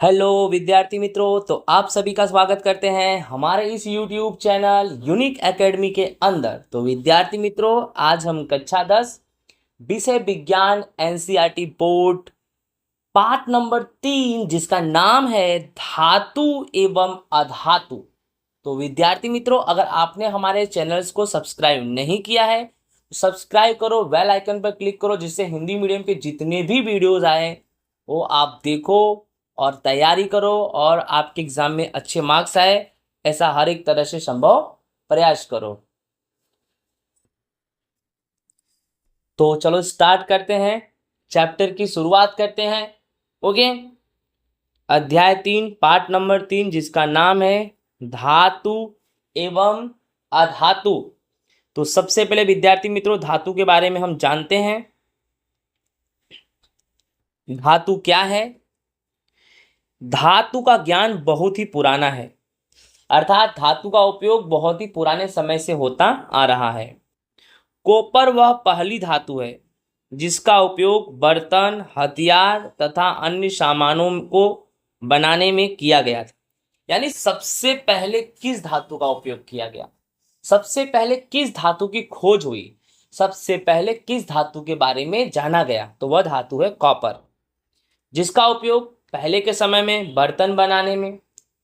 Hello विद्यार्थी मित्रों, तो आप सभी का स्वागत करते हैं हमारे इस YouTube चैनल यूनिक एकेडमी के अंदर। तो विद्यार्थी मित्रों, आज हम कक्षा 10 विषय विज्ञान एनसीईआरटी बोर्ड पाठ नंबर 3 जिसका नाम है धातु एवं अधातु। तो विद्यार्थी मित्रों, अगर आपने हमारे चैनल्स को सब्सक्राइब नहीं किया है तो सब्सक्राइब करो, बेल आइकन पर क्लिक करो, जिससे हिंदी मीडियम के जितने भी वीडियोस आए वो आप देखो और तैयारी करो और आपके एग्जाम में अच्छे मार्क्स आए, ऐसा हर एक तरह से संभव प्रयास करो। तो चलो स्टार्ट करते हैं, चैप्टर की शुरुआत करते हैं। ओके, अध्याय 3 पाठ नंबर 3 जिसका नाम है धातु एवं अधातु। तो सबसे पहले विद्यार्थी मित्रों, धातु के बारे में हम जानते हैं। धातु क्या है? धातु का ज्ञान बहुत ही पुराना है, अर्थात धातु का उपयोग बहुत ही पुराने समय से होता आ रहा है। कॉपर वह पहली धातु है जिसका उपयोग बर्तन, हथियार तथा अन्य सामानों को बनाने में किया गया था। यानी सबसे पहले किस धातु का उपयोग किया गया, सबसे पहले किस धातु की खोज हुई, सबसे पहले किस धातु के बारे में जाना गया, तो वह धातु है कॉपर, जिसका उपयोग पहले के समय में बर्तन बनाने में,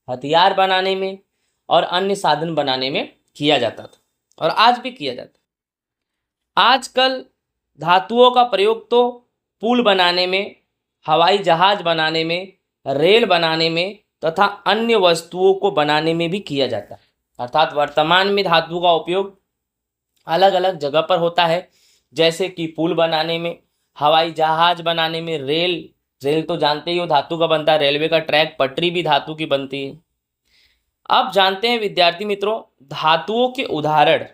हथियार बनाने में और अन्य साधन बनाने में किया जाता था और आज भी किया जाता है। आजकल धातुओं का प्रयोग तो पुल बनाने में, हवाई जहाज बनाने में, रेल बनाने में तथा अन्य वस्तुओं को बनाने में भी किया जाता है। अर्थात वर्तमान में धातु का उपयोग अलग अलग जगह पर होता है, जैसे कि पुल बनाने में, हवाई जहाज बनाने में, रेल रेल तो जानते ही हो धातु का बनता है, रेलवे का ट्रैक, पटरी भी धातु की बनती है। अब जानते हैं विद्यार्थी मित्रों धातुओं के उदाहरण।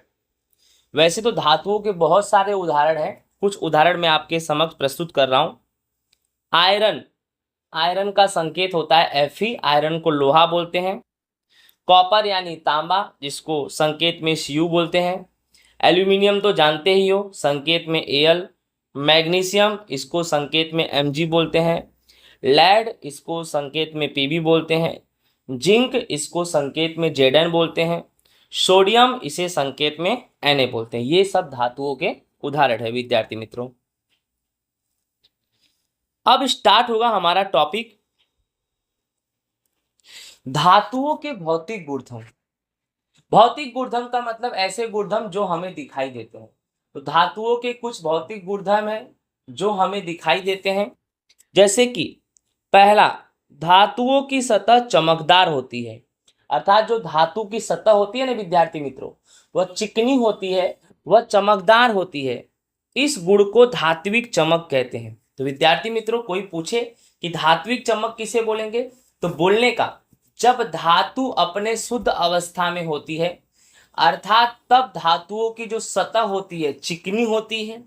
वैसे तो धातुओं के बहुत सारे उदाहरण हैं, कुछ उदाहरण मैं आपके समक्ष प्रस्तुत कर रहा हूं। आयरन, आयरन का संकेत होता है Fe, आयरन को लोहा बोलते हैं। कॉपर यानी तांबा, जिसको संकेत में Cu बोलते हैं। एल्यूमिनियम तो जानते ही हो, संकेत में Al। मैग्नीशियम, इसको संकेत में Mg बोलते हैं। लेड, इसको संकेत में Pb बोलते हैं। जिंक, इसको संकेत में Zn बोलते हैं। सोडियम, इसे संकेत में Na बोलते हैं। ये सब धातुओं के उदाहरण है विद्यार्थी मित्रों। अब स्टार्ट होगा हमारा टॉपिक, धातुओं के भौतिक गुणधर्म। भौतिक गुणधर्म का मतलब ऐसे गुणधर्म जो हमें दिखाई देते हैं। तो धातुओं के कुछ भौतिक गुणधर्म हैं जो हमें दिखाई देते हैं, जैसे कि पहला, धातुओं की सतह चमकदार होती है। अर्थात जो धातु की सतह होती है ना विद्यार्थी मित्रों, वह चिकनी होती है, वह चमकदार होती है। इस गुण को धात्विक चमक कहते हैं। तो विद्यार्थी मित्रों, कोई पूछे कि धात्विक चमक किसे बोलेंगे, तो बोलने का, जब धातु अपने शुद्ध अवस्था में होती है, अर्थात तब धातुओं की जो सतह होती है चिकनी होती है,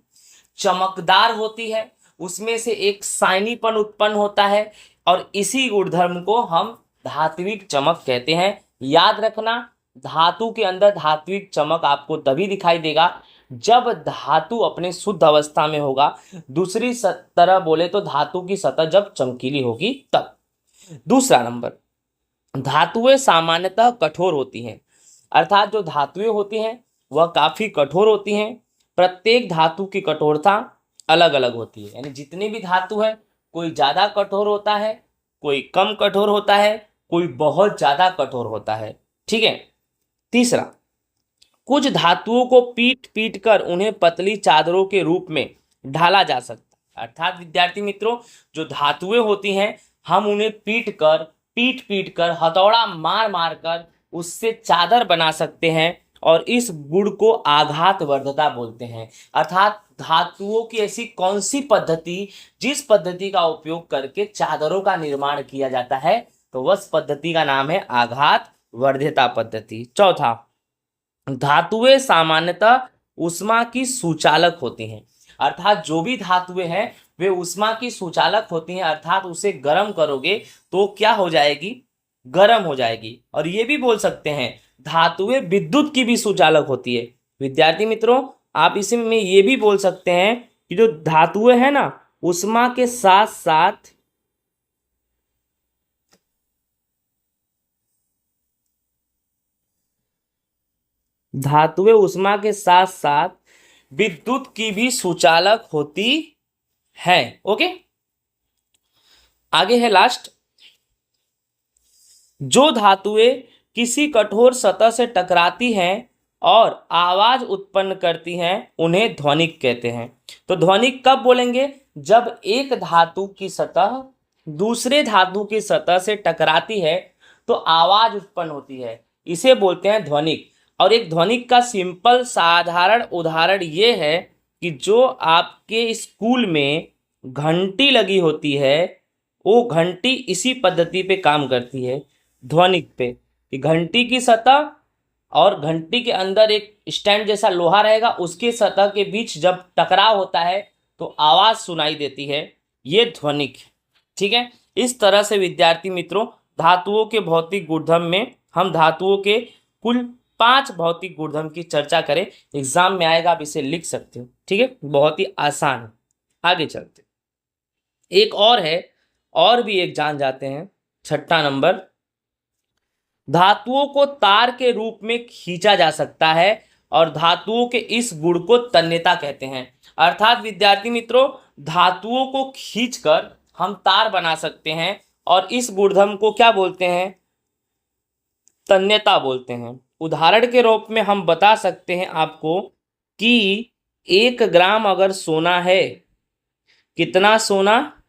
चमकदार होती है, उसमें से एक शाइनीपन उत्पन्न होता है और इसी गुणधर्म को हम धात्विक चमक कहते हैं। याद रखना, धातु के अंदर धात्विक चमक आपको तभी दिखाई देगा जब धातु अपने शुद्ध अवस्था में होगा। दूसरी तरह बोले तो धातु की सतह जब चमकीली होगी तब। दूसरा नंबर, धातुएं सामान्यतः कठोर होती हैं। अर्थात जो धातुएं होती हैं वह काफ़ी कठोर होती हैं। प्रत्येक धातु की कठोरता अलग अलग होती है, यानी जितनी भी धातु है, कोई ज़्यादा कठोर होता है, कोई कम कठोर होता है, कोई बहुत ज़्यादा कठोर होता है। ठीक है। तीसरा, कुछ धातुओं को पीट पीट कर उन्हें पतली चादरों के रूप में ढाला जा सकता है। अर्थात विद्यार्थी मित्रों, जो धातुएं होती हैं हम उन्हें पीट पीट कर हथौड़ा मार मार कर उससे चादर बना सकते हैं और इस गुण को आघात वर्धता बोलते हैं। अर्थात धातुओं की ऐसी कौन सी पद्धति, जिस पद्धति का उपयोग करके चादरों का निर्माण किया जाता है, तो उस पद्धति का नाम है आघात वर्धता पद्धति। चौथा, धातुएं सामान्यतः ऊष्मा की सुचालक होती हैं। अर्थात जो भी धातुएं हैं वे ऊष्मा की सुचालक होती हैं, अर्थात उसे गर्म करोगे तो क्या हो जाएगी, गर्म हो जाएगी। और ये भी बोल सकते हैं धातुएं विद्युत की भी सुचालक होती है। विद्यार्थी मित्रों, आप इसी में ये भी बोल सकते हैं कि जो धातुएं हैं ना, ऊष्मा के साथ साथ धातुएं ऊष्मा के साथ साथ विद्युत की भी सुचालक होती है। ओके, आगे है लास्ट। जो धातुएं किसी कठोर सतह से टकराती हैं और आवाज उत्पन्न करती हैं उन्हें ध्वनिक कहते हैं। तो ध्वनिक कब बोलेंगे? जब एक धातु की सतह दूसरे धातु की सतह से टकराती है तो आवाज उत्पन्न होती है, इसे बोलते हैं ध्वनिक। और एक ध्वनिक का सिंपल साधारण उदाहरण ये है कि जो आपके स्कूल में घंटी लगी होती है वो घंटी इसी पद्धति पे काम करती है, ध्वनिक पे। कि घंटी की सतह और घंटी के अंदर एक स्टैंड जैसा लोहा रहेगा, उसके सतह के बीच जब टकराव होता है तो आवाज सुनाई देती है, ये ध्वनिक। ठीक है, इस तरह से विद्यार्थी मित्रों धातुओं के भौतिक गुणधर्म में हम धातुओं के कुल 5 भौतिक गुणधर्म की चर्चा करें। एग्जाम में आएगा, आप इसे लिख सकते हो। ठीक है, बहुत ही आसान है। आगे चलते, एक और है, और भी एक जान जाते हैं। 6 नंबर, धातुओं को तार के रूप में खींचा जा सकता है और धातुओं के इस गुण को तन्यता कहते हैं। अर्थात विद्यार्थी मित्रों धातुओं को खींचकर हम तार बना सकते हैं और इस गुणधर्म को क्या बोलते हैं? तन्यता बोलते हैं। उदाहरण के रूप में हम बता सकते हैं आपको कि 1 ग्राम अगर सोना है, कितना सोना?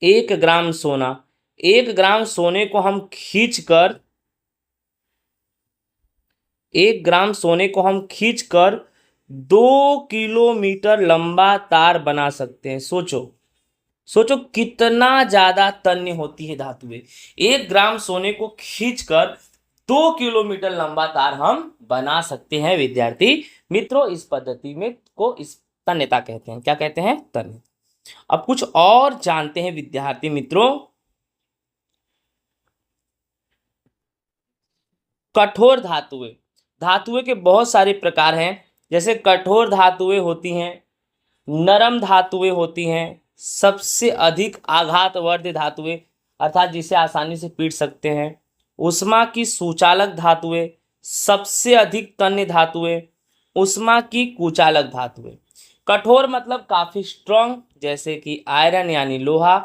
1 ग्राम सोना। 1 ग्राम सोने को हम खींचकर 1 ग्राम सोने को हम खींचकर 2 किलोमीटर लंबा तार बना सकते हैं। सोचो सोचो कितना ज्यादा तन्य होती है धातुएं। 1 ग्राम सोने को खींचकर 2 किलोमीटर लंबा तार हम बना सकते हैं विद्यार्थी मित्रों। इस पद्धति में को इस तन्यता कहते हैं। क्या कहते हैं? तन्य। अब कुछ और जानते हैं विद्यार्थी मित्रों। कठोर धातुएं, धातुएं के बहुत सारे प्रकार हैं। जैसे कठोर धातुएं होती हैं, नरम धातुएं होती हैं, सबसे अधिक आघातवर्ध धातुएं अर्थात जिसे आसानी से पीट सकते हैं, ऊष्मा की सुचालक धातुएं, सबसे अधिक तन्य धातुएं, ऊष्मा की कुचालक धातुएं। कठोर मतलब काफी स्ट्रांग, जैसे कि आयरन यानी लोहा,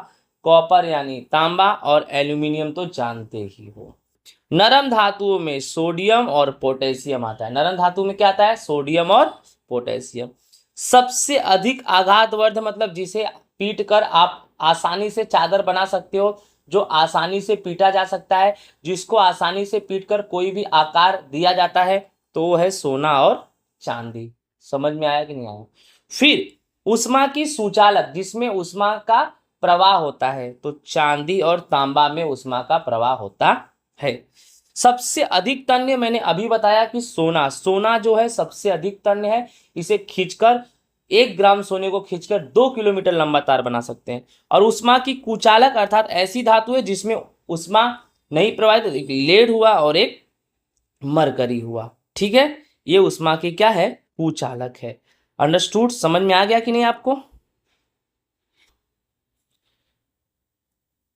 कॉपर यानी तांबा और एल्यूमिनियम तो जानते ही हो। नरम धातुओं में सोडियम और पोटेशियम आता है। नरम धातु में क्या आता है? सोडियम और पोटेशियम। सबसे अधिक आघातवर्ध मतलब जिसे पीट कर आप आसानी से चादर बना सकते हो, जो आसानी से पीटा जा सकता है, जिसको आसानी से पीट कर कोई भी आकार दिया जाता है, तो वो है सोना और चांदी। समझ में आया कि नहीं आया? फिर ऊष्मा की सुचालक, जिसमें ऊष्मा का प्रवाह होता है, तो चांदी और तांबा में ऊष्मा का प्रवाह होता है। सबसे अधिक तन्य मैंने अभी बताया कि सोना, सोना जो है सबसे अधिक तन्य है। इसे खींचकर 1 ग्राम सोने को खींचकर 2 किलोमीटर लंबा तार बना सकते हैं। और ऊष्मा की कुचालक अर्थात ऐसी धातु है जिसमें ऊष्मा नहीं प्रवाहित, एक लेड हुआ और एक मरकरी हुआ। ठीक है, ये ऊष्मा की क्या है? कुचालक है। अंडरस्टूड? समझ में आ गया कि नहीं आपको?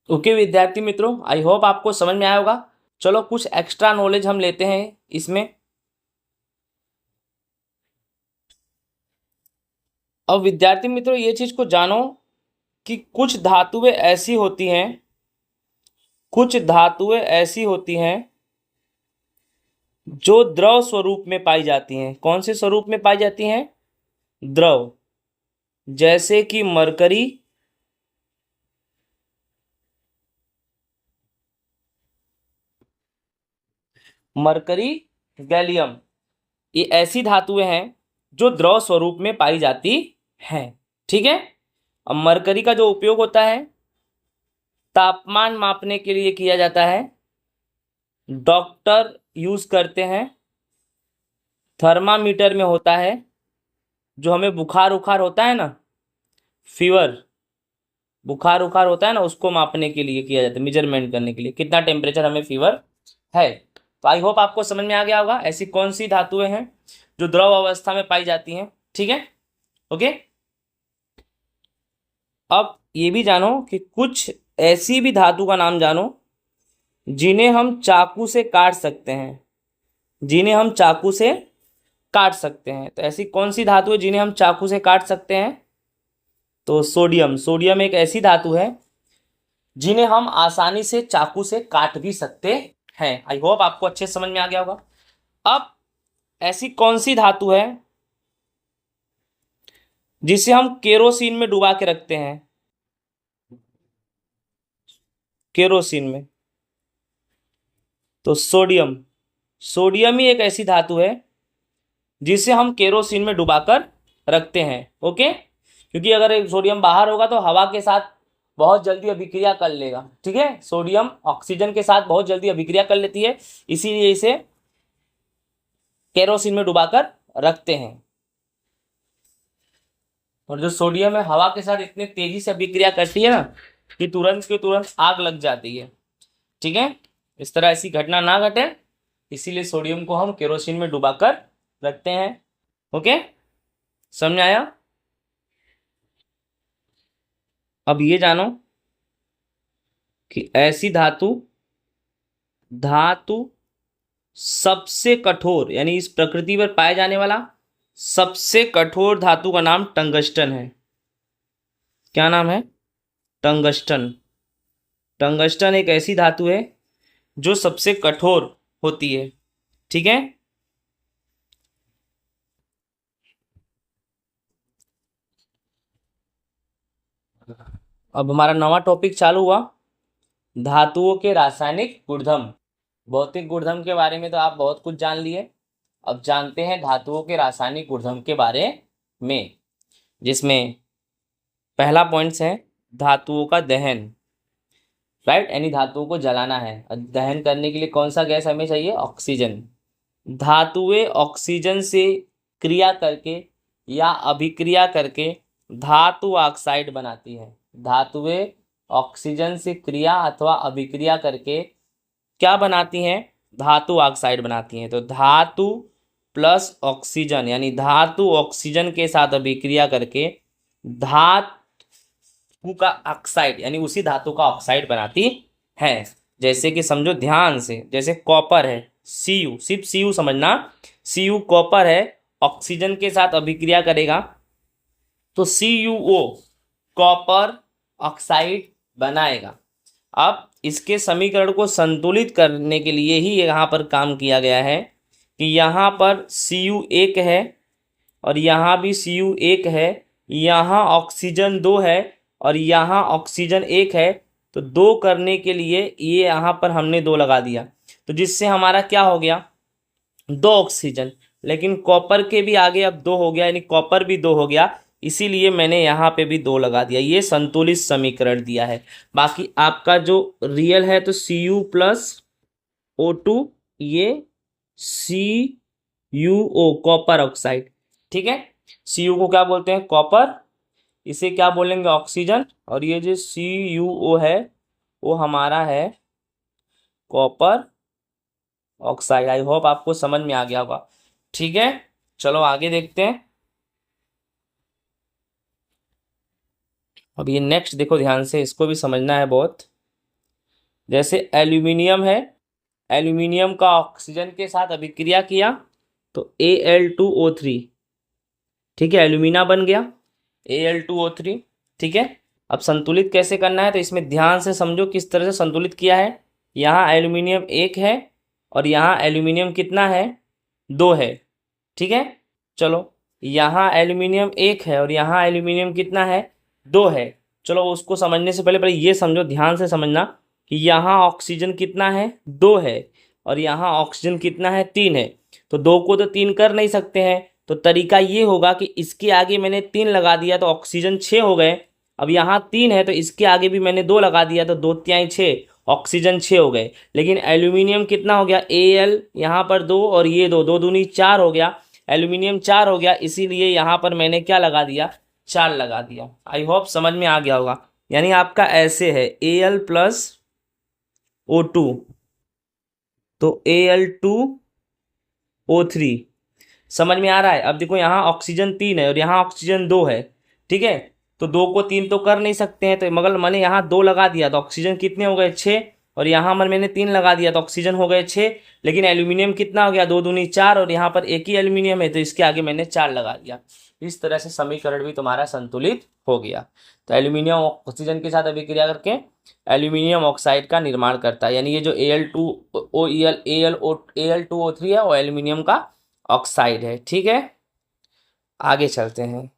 ओके विद्यार्थी मित्रों, आई होप आपको समझ में आया होगा। चलो कुछ एक्स्ट्रा नॉलेज हम लेते हैं इसमें। अब विद्यार्थी मित्रों ये चीज को जानो कि कुछ धातुएं ऐसी होती हैं, कुछ धातुएं ऐसी होती हैं जो द्रव स्वरूप में पाई जाती हैं। कौन से स्वरूप में पाई जाती हैं? द्रव। जैसे कि मरकरी, मरकरी, गैलियम, ये ऐसी धातुएं हैं जो द्रव स्वरूप में पाई जाती हैं। ठीक है, अब मरकरी का जो उपयोग होता है तापमान मापने के लिए किया जाता है, डॉक्टर यूज करते हैं, थर्मामीटर में होता है, जो हमें बुखार उखार होता है ना, फीवर, बुखार उखार होता है ना, उसको मापने के लिए किया जाता है, मेजरमेंट करने के लिए कितना टेम्परेचर हमें फीवर है। तो आई होप आपको समझ में आ गया होगा ऐसी कौन सी धातुएं हैं जो द्रव अवस्था में पाई जाती हैं। ठीक है, ओके। अब ये भी जानो कि कुछ ऐसी भी धातु का नाम जानो जिन्हें हम चाकू से काट सकते हैं, जिन्हें हम चाकू से काट सकते हैं। तो ऐसी कौन सी धातु है जिन्हें हम चाकू से काट सकते हैं? तो सोडियम। सोडियम एक ऐसी धातु है जिन्हें हम आसानी से चाकू से काट भी सकते हैं। आई होप आपको अच्छे से समझ में आ गया होगा। अब ऐसी कौन सी धातु है जिसे हम केरोसिन में डुबा के रखते हैं? केरोसिन में। तो सोडियम। सोडियम ही एक ऐसी धातु है जिसे हम केरोसिन में डुबाकर रखते हैं। ओके, क्योंकि अगर एक सोडियम बाहर होगा तो हवा के साथ बहुत जल्दी अभिक्रिया कर लेगा। ठीक है, सोडियम ऑक्सीजन के साथ बहुत जल्दी अभिक्रिया कर लेती है, इसीलिए इसे केरोसिन में डुबाकर रखते हैं। और जो सोडियम है हवा के साथ इतनी तेजी से अभिक्रिया करती है ना कि तुरंत के तुरंत आग लग जाती है। ठीक है, इस तरह ऐसी घटना ना घटे, इसीलिए सोडियम को हम केरोसिन में डुबाकर रखते हैं। ओके, समझ आया? अब ये जानो कि ऐसी धातु सबसे कठोर, यानी इस प्रकृति पर पाए जाने वाला सबसे कठोर धातु का नाम टंगस्टन है। क्या नाम है? टंगस्टन। टंगस्टन एक ऐसी धातु है जो सबसे कठोर होती है। ठीक है, अब हमारा नवा टॉपिक चालू हुआ, धातुओं के रासायनिक गुणधर्म। भौतिक गुणधर्म के बारे में तो आप बहुत कुछ जान लिए, अब जानते हैं धातुओं के रासायनिक गुणधर्म के बारे में, जिसमें पहला पॉइंट्स है धातुओं का दहन। राइट, यानी धातुओं को जलाना है। दहन करने के लिए कौन सा गैस हमें चाहिए? ऑक्सीजन। धातुएं ऑक्सीजन से क्रिया करके या अभिक्रिया करके धातु ऑक्साइड बनाती है। धातुएं ऑक्सीजन से क्रिया अथवा अभिक्रिया करके क्या बनाती हैं? धातु ऑक्साइड बनाती हैं। तो धातु प्लस ऑक्सीजन, यानी धातु ऑक्सीजन के साथ अभिक्रिया करके धातु का ऑक्साइड, यानी उसी धातु का ऑक्साइड बनाती है। जैसे कि समझो ध्यान से, जैसे कॉपर है, Cu, सिर्फ Cu समझना, Cu कॉपर है, ऑक्सीजन के साथ अभिक्रिया करेगा तो CuO कॉपर ऑक्साइड बनाएगा। अब इसके समीकरण को संतुलित करने के लिए ही यहाँ पर काम किया गया है कि यहाँ पर Cu एक है और यहाँ भी Cu एक है, यहाँ ऑक्सीजन 2 है और यहाँ ऑक्सीजन 1 है। तो 2 करने के लिए ये यहाँ पर हमने 2 लगा दिया, तो जिससे हमारा क्या हो गया? 2 ऑक्सीजन। लेकिन कॉपर के भी आगे अब 2 हो गया, यानी कॉपर भी 2 हो गया, इसीलिए मैंने यहाँ पे भी 2 लगा दिया। ये संतुलित समीकरण दिया है। बाकी आपका जो रियल है तो Cu प्लस O2, ये CuO कॉपर ऑक्साइड। ठीक है, Cu को क्या बोलते हैं? कॉपर। इसे क्या बोलेंगे? ऑक्सीजन। और ये जो CuO है वो हमारा है कॉपर ऑक्साइड। आई होप आपको समझ में आ गया होगा। ठीक है, चलो आगे देखते हैं। अब ये नेक्स्ट देखो ध्यान से, इसको भी समझना है बहुत। जैसे एल्यूमिनियम है, एल्यूमिनियम का ऑक्सीजन के साथ अभिक्रिया किया तो Al2O3। ठीक है, एल्यूमिना बन गया Al2O3। ठीक है, अब संतुलित कैसे करना है तो इसमें ध्यान से समझो किस तरह से संतुलित किया है। यहाँ एल्यूमिनियम 1 है और यहाँ एल्यूमिनियम कितना है? 2 है। ठीक है, चलो यहाँ एल्यूमिनियम 1 है और यहाँ एल्यूमिनियम कितना है? 2 है। चलो उसको समझने से पहले ये समझो, ध्यान से समझना कि यहाँ ऑक्सीजन कितना है? 2 है और यहाँ ऑक्सीजन कितना है? 3 है। तो 2 को तो 3 कर नहीं सकते हैं, तो तरीका ये होगा कि इसके आगे मैंने 3 लगा दिया तो ऑक्सीजन 6 हो गए। अब यहाँ 3 है तो इसके आगे भी मैंने 2 लगा दिया तो 2 तिहाई 6, ऑक्सीजन 6 हो गए। लेकिन एल्यूमिनियम कितना हो गया? Al यहाँ पर 2 और ये 2, 2 दूनी 4 हो गया। एल्यूमिनियम 4 हो गया, इसीलिए यहाँ पर मैंने क्या लगा दिया? 4 लगा दिया। आई होप समझ में आ गया होगा। यानी आपका ऐसे है Al प्लस O2 तो Al2O3। समझ में आ रहा है? अब देखो यहाँ ऑक्सीजन 3 है और यहाँ ऑक्सीजन 2 है। ठीक है, तो 2 को 3 तो कर नहीं सकते हैं, तो मगर मैंने यहाँ 2 लगा दिया तो ऑक्सीजन कितने हो गए? 6 और यहाँ पर मैंने 3 लगा दिया तो ऑक्सीजन हो गए 6, लेकिन एल्यूमिनियम कितना हो गया, 2 दूनी 4, और यहाँ पर एक ही एल्यूमिनियम है तो इसके आगे मैंने 4 लगा दिया। इस तरह से समीकरण भी तुम्हारा संतुलित हो गया। तो एल्यूमिनियम ऑक्सीजन के साथ अभिक्रिया करके एल्यूमिनियम ऑक्साइड का निर्माण करता है, यानी ये जो Al2O3 है वो एल्यूमिनियम का ऑक्साइड है। ठीक है, आगे चलते हैं।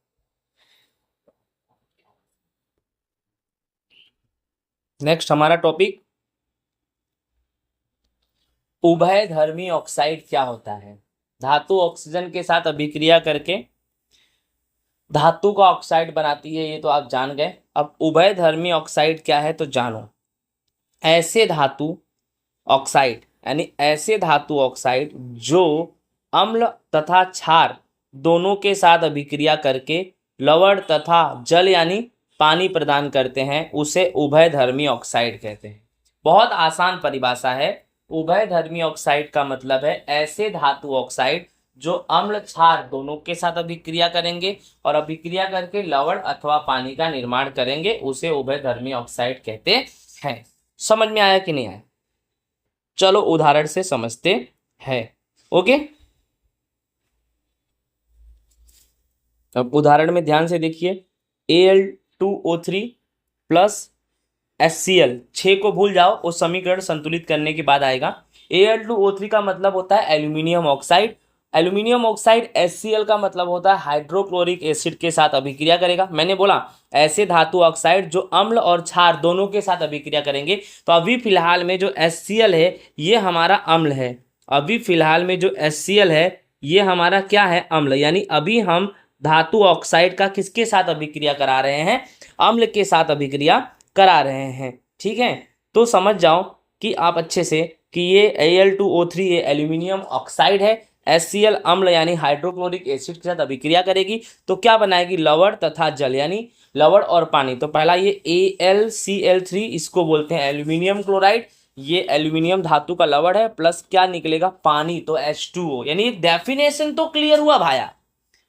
नेक्स्ट हमारा टॉपिक उभयधर्मी ऑक्साइड क्या होता है। धातु ऑक्सीजन के साथ अभिक्रिया करके धातु का ऑक्साइड बनाती है, ये तो आप जान गए। अब उभयधर्मी ऑक्साइड क्या है तो जानो। ऐसे धातु ऑक्साइड यानी ऐसे धातु ऑक्साइड जो अम्ल तथा क्षार दोनों के साथ अभिक्रिया करके लवण तथा जल यानी पानी प्रदान करते हैं, उसे उभयधर्मी ऑक्साइड कहते हैं। बहुत आसान परिभाषा है। उभयधर्मी ऑक्साइड का मतलब है ऐसे धातु ऑक्साइड जो अम्ल क्षार दोनों के साथ अभिक्रिया करेंगे और अभिक्रिया करके लवण अथवा पानी का निर्माण करेंगे, उसे उभयधर्मी ऑक्साइड कहते हैं। समझ में आया कि नहीं आया? चलो उदाहरण से समझते हैं। ओके, अब उदाहरण में ध्यान से देखिए। Al2O3 प्लस HCl, 6 को भूल जाओ, वो समीकरण संतुलित करने के बाद आएगा। Al2O3 का मतलब होता है aluminium oxide. Aluminium oxide HCl का मतलब होता है हाइड्रोक्लोरिक एसिड के साथ अभिक्रिया करेगा। मैंने बोला ऐसे धातु ऑक्साइड जो अम्ल और क्षार दोनों के साथ अभिक्रिया करेंगे। तो अभी फिलहाल में जो HCl है ये हमारा अम्ल है। अभी फिलहाल में जो HCl है ये हमारा क्या है, अम्ल। यानी अभी हम धातु ऑक्साइड का किसके साथ अभिक्रिया करा रहे हैं, अम्ल के साथ अभिक्रिया करा रहे हैं। ठीक है, तो समझ जाओ कि आप अच्छे से कि ये Al2O3 ये एल्यूमिनियम ऑक्साइड है, HCl अम्ल यानी हाइड्रोक्लोरिक एसिड के साथ अभिक्रिया करेगी तो क्या बनाएगी, लवण तथा जल यानी लवण और पानी। तो पहला ये AlCl3, इसको बोलते हैं एल्यूमिनियम क्लोराइड। ये एल्यूमिनियम धातु का लवण है, प्लस क्या निकलेगा, पानी, तो H2O। यानी डेफिनेशन तो क्लियर हुआ भाया,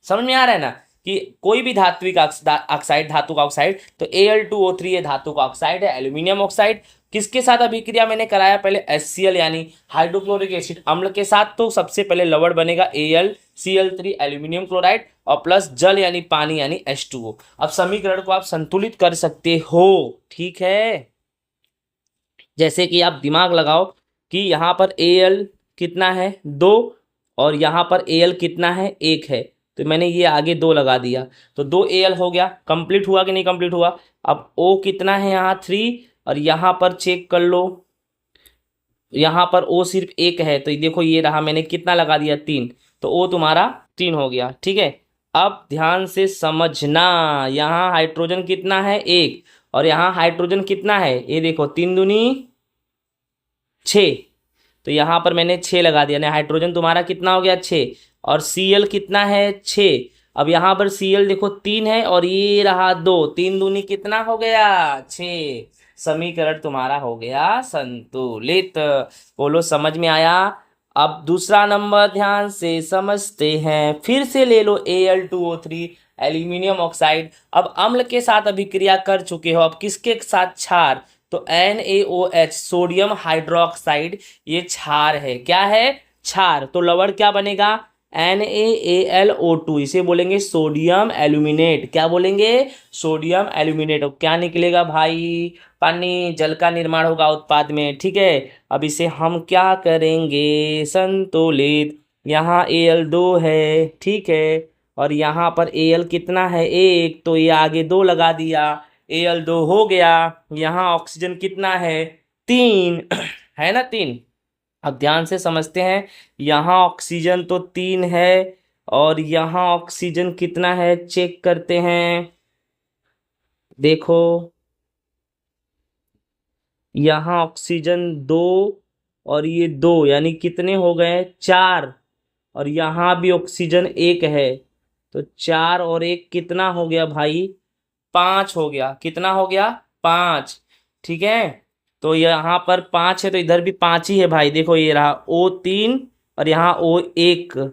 समझ में आ रहा है ना कि कोई भी धात्विक ऑक्साइड, धातु का ऑक्साइड, तो Al2O3 ये धातु का ऑक्साइड है, एल्यूमिनियम ऑक्साइड। किसके साथ अभिक्रिया मैंने कराया पहले, HCl यानी हाइड्रोक्लोरिक एसिड अम्ल के साथ। तो सबसे पहले लवण बनेगा AlCl3 एल्यूमिनियम क्लोराइड, और प्लस जल यानी पानी यानी H2O। अब समीकरण को आप संतुलित कर सकते हो। ठीक है, जैसे कि आप दिमाग लगाओ कि यहाँ पर Al कितना है, 2, और यहाँ पर Al कितना है, 1 है। तो मैंने ये आगे 2 लगा दिया तो 2 Al हो गया। कंप्लीट हुआ कि नहीं कंप्लीट हुआ? अब O कितना है यहाँ 3, और यहाँ पर चेक कर लो, यहाँ पर O सिर्फ 1 है। तो देखो ये रहा, मैंने कितना लगा दिया, 3, तो O तुम्हारा 3 हो गया। ठीक है, अब ध्यान से समझना, यहाँ हाइड्रोजन कितना है, 1, और यहाँ हाइड्रोजन कितना है, ये देखो 3 दूनी 6, तो यहाँ पर मैंने 6 लगा दिया। यानी हाइड्रोजन तुम्हारा कितना हो गया, 6, और Cl कितना है, 6। अब यहाँ पर Cl देखो 3 है और ये रहा 2, 3 दूनी कितना हो गया, 6। समीकरण तुम्हारा हो गया संतुलित। बोलो समझ में आया? अब दूसरा नंबर ध्यान से समझते हैं। फिर से ले लो Al2O3 एल्यूमिनियम ऑक्साइड। अब अम्ल के साथ अभिक्रिया कर चुके हो, अब किसके साथ, क्षार। तो NaOH सोडियम हाइड्रोक्साइड ये क्षार है। क्या है, क्षार। तो लवण क्या बनेगा, NaAlO2, इसे बोलेंगे सोडियम एल्यूमिनेट। क्या बोलेंगे, सोडियम एल्यूमिनेट। और क्या निकलेगा भाई, पानी, जल का निर्माण होगा उत्पाद में। ठीक है, अब इसे हम क्या करेंगे, संतुलित। यहाँ Al2 है, ठीक है, और यहाँ पर Al कितना है, 1, तो ये आगे 2 लगा दिया, Al2 हो गया। यहाँ ऑक्सीजन कितना है, 3 है ना, 3। अब ध्यान से समझते हैं, यहाँ ऑक्सीजन तो 3 है और यहाँ ऑक्सीजन कितना है, चेक करते हैं। देखो यहाँ ऑक्सीजन 2 और ये 2, यानी कितने हो गए, 4, और यहाँ भी ऑक्सीजन 1 है, तो 4 और 1 कितना हो गया भाई, 5 हो गया। कितना हो गया, 5। ठीक है, तो यहाँ पर 5 है तो इधर भी 5 ही है भाई। देखो ये रहा O3 और यहाँ O1,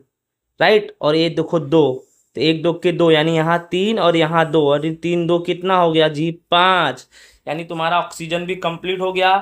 राइट, और ये देखो 2, तो 1 2 के 2, यानी यहाँ 3 और यहाँ 2, और 3 2 कितना हो गया जी, 5। यानी तुम्हारा ऑक्सीजन भी कंप्लीट हो गया,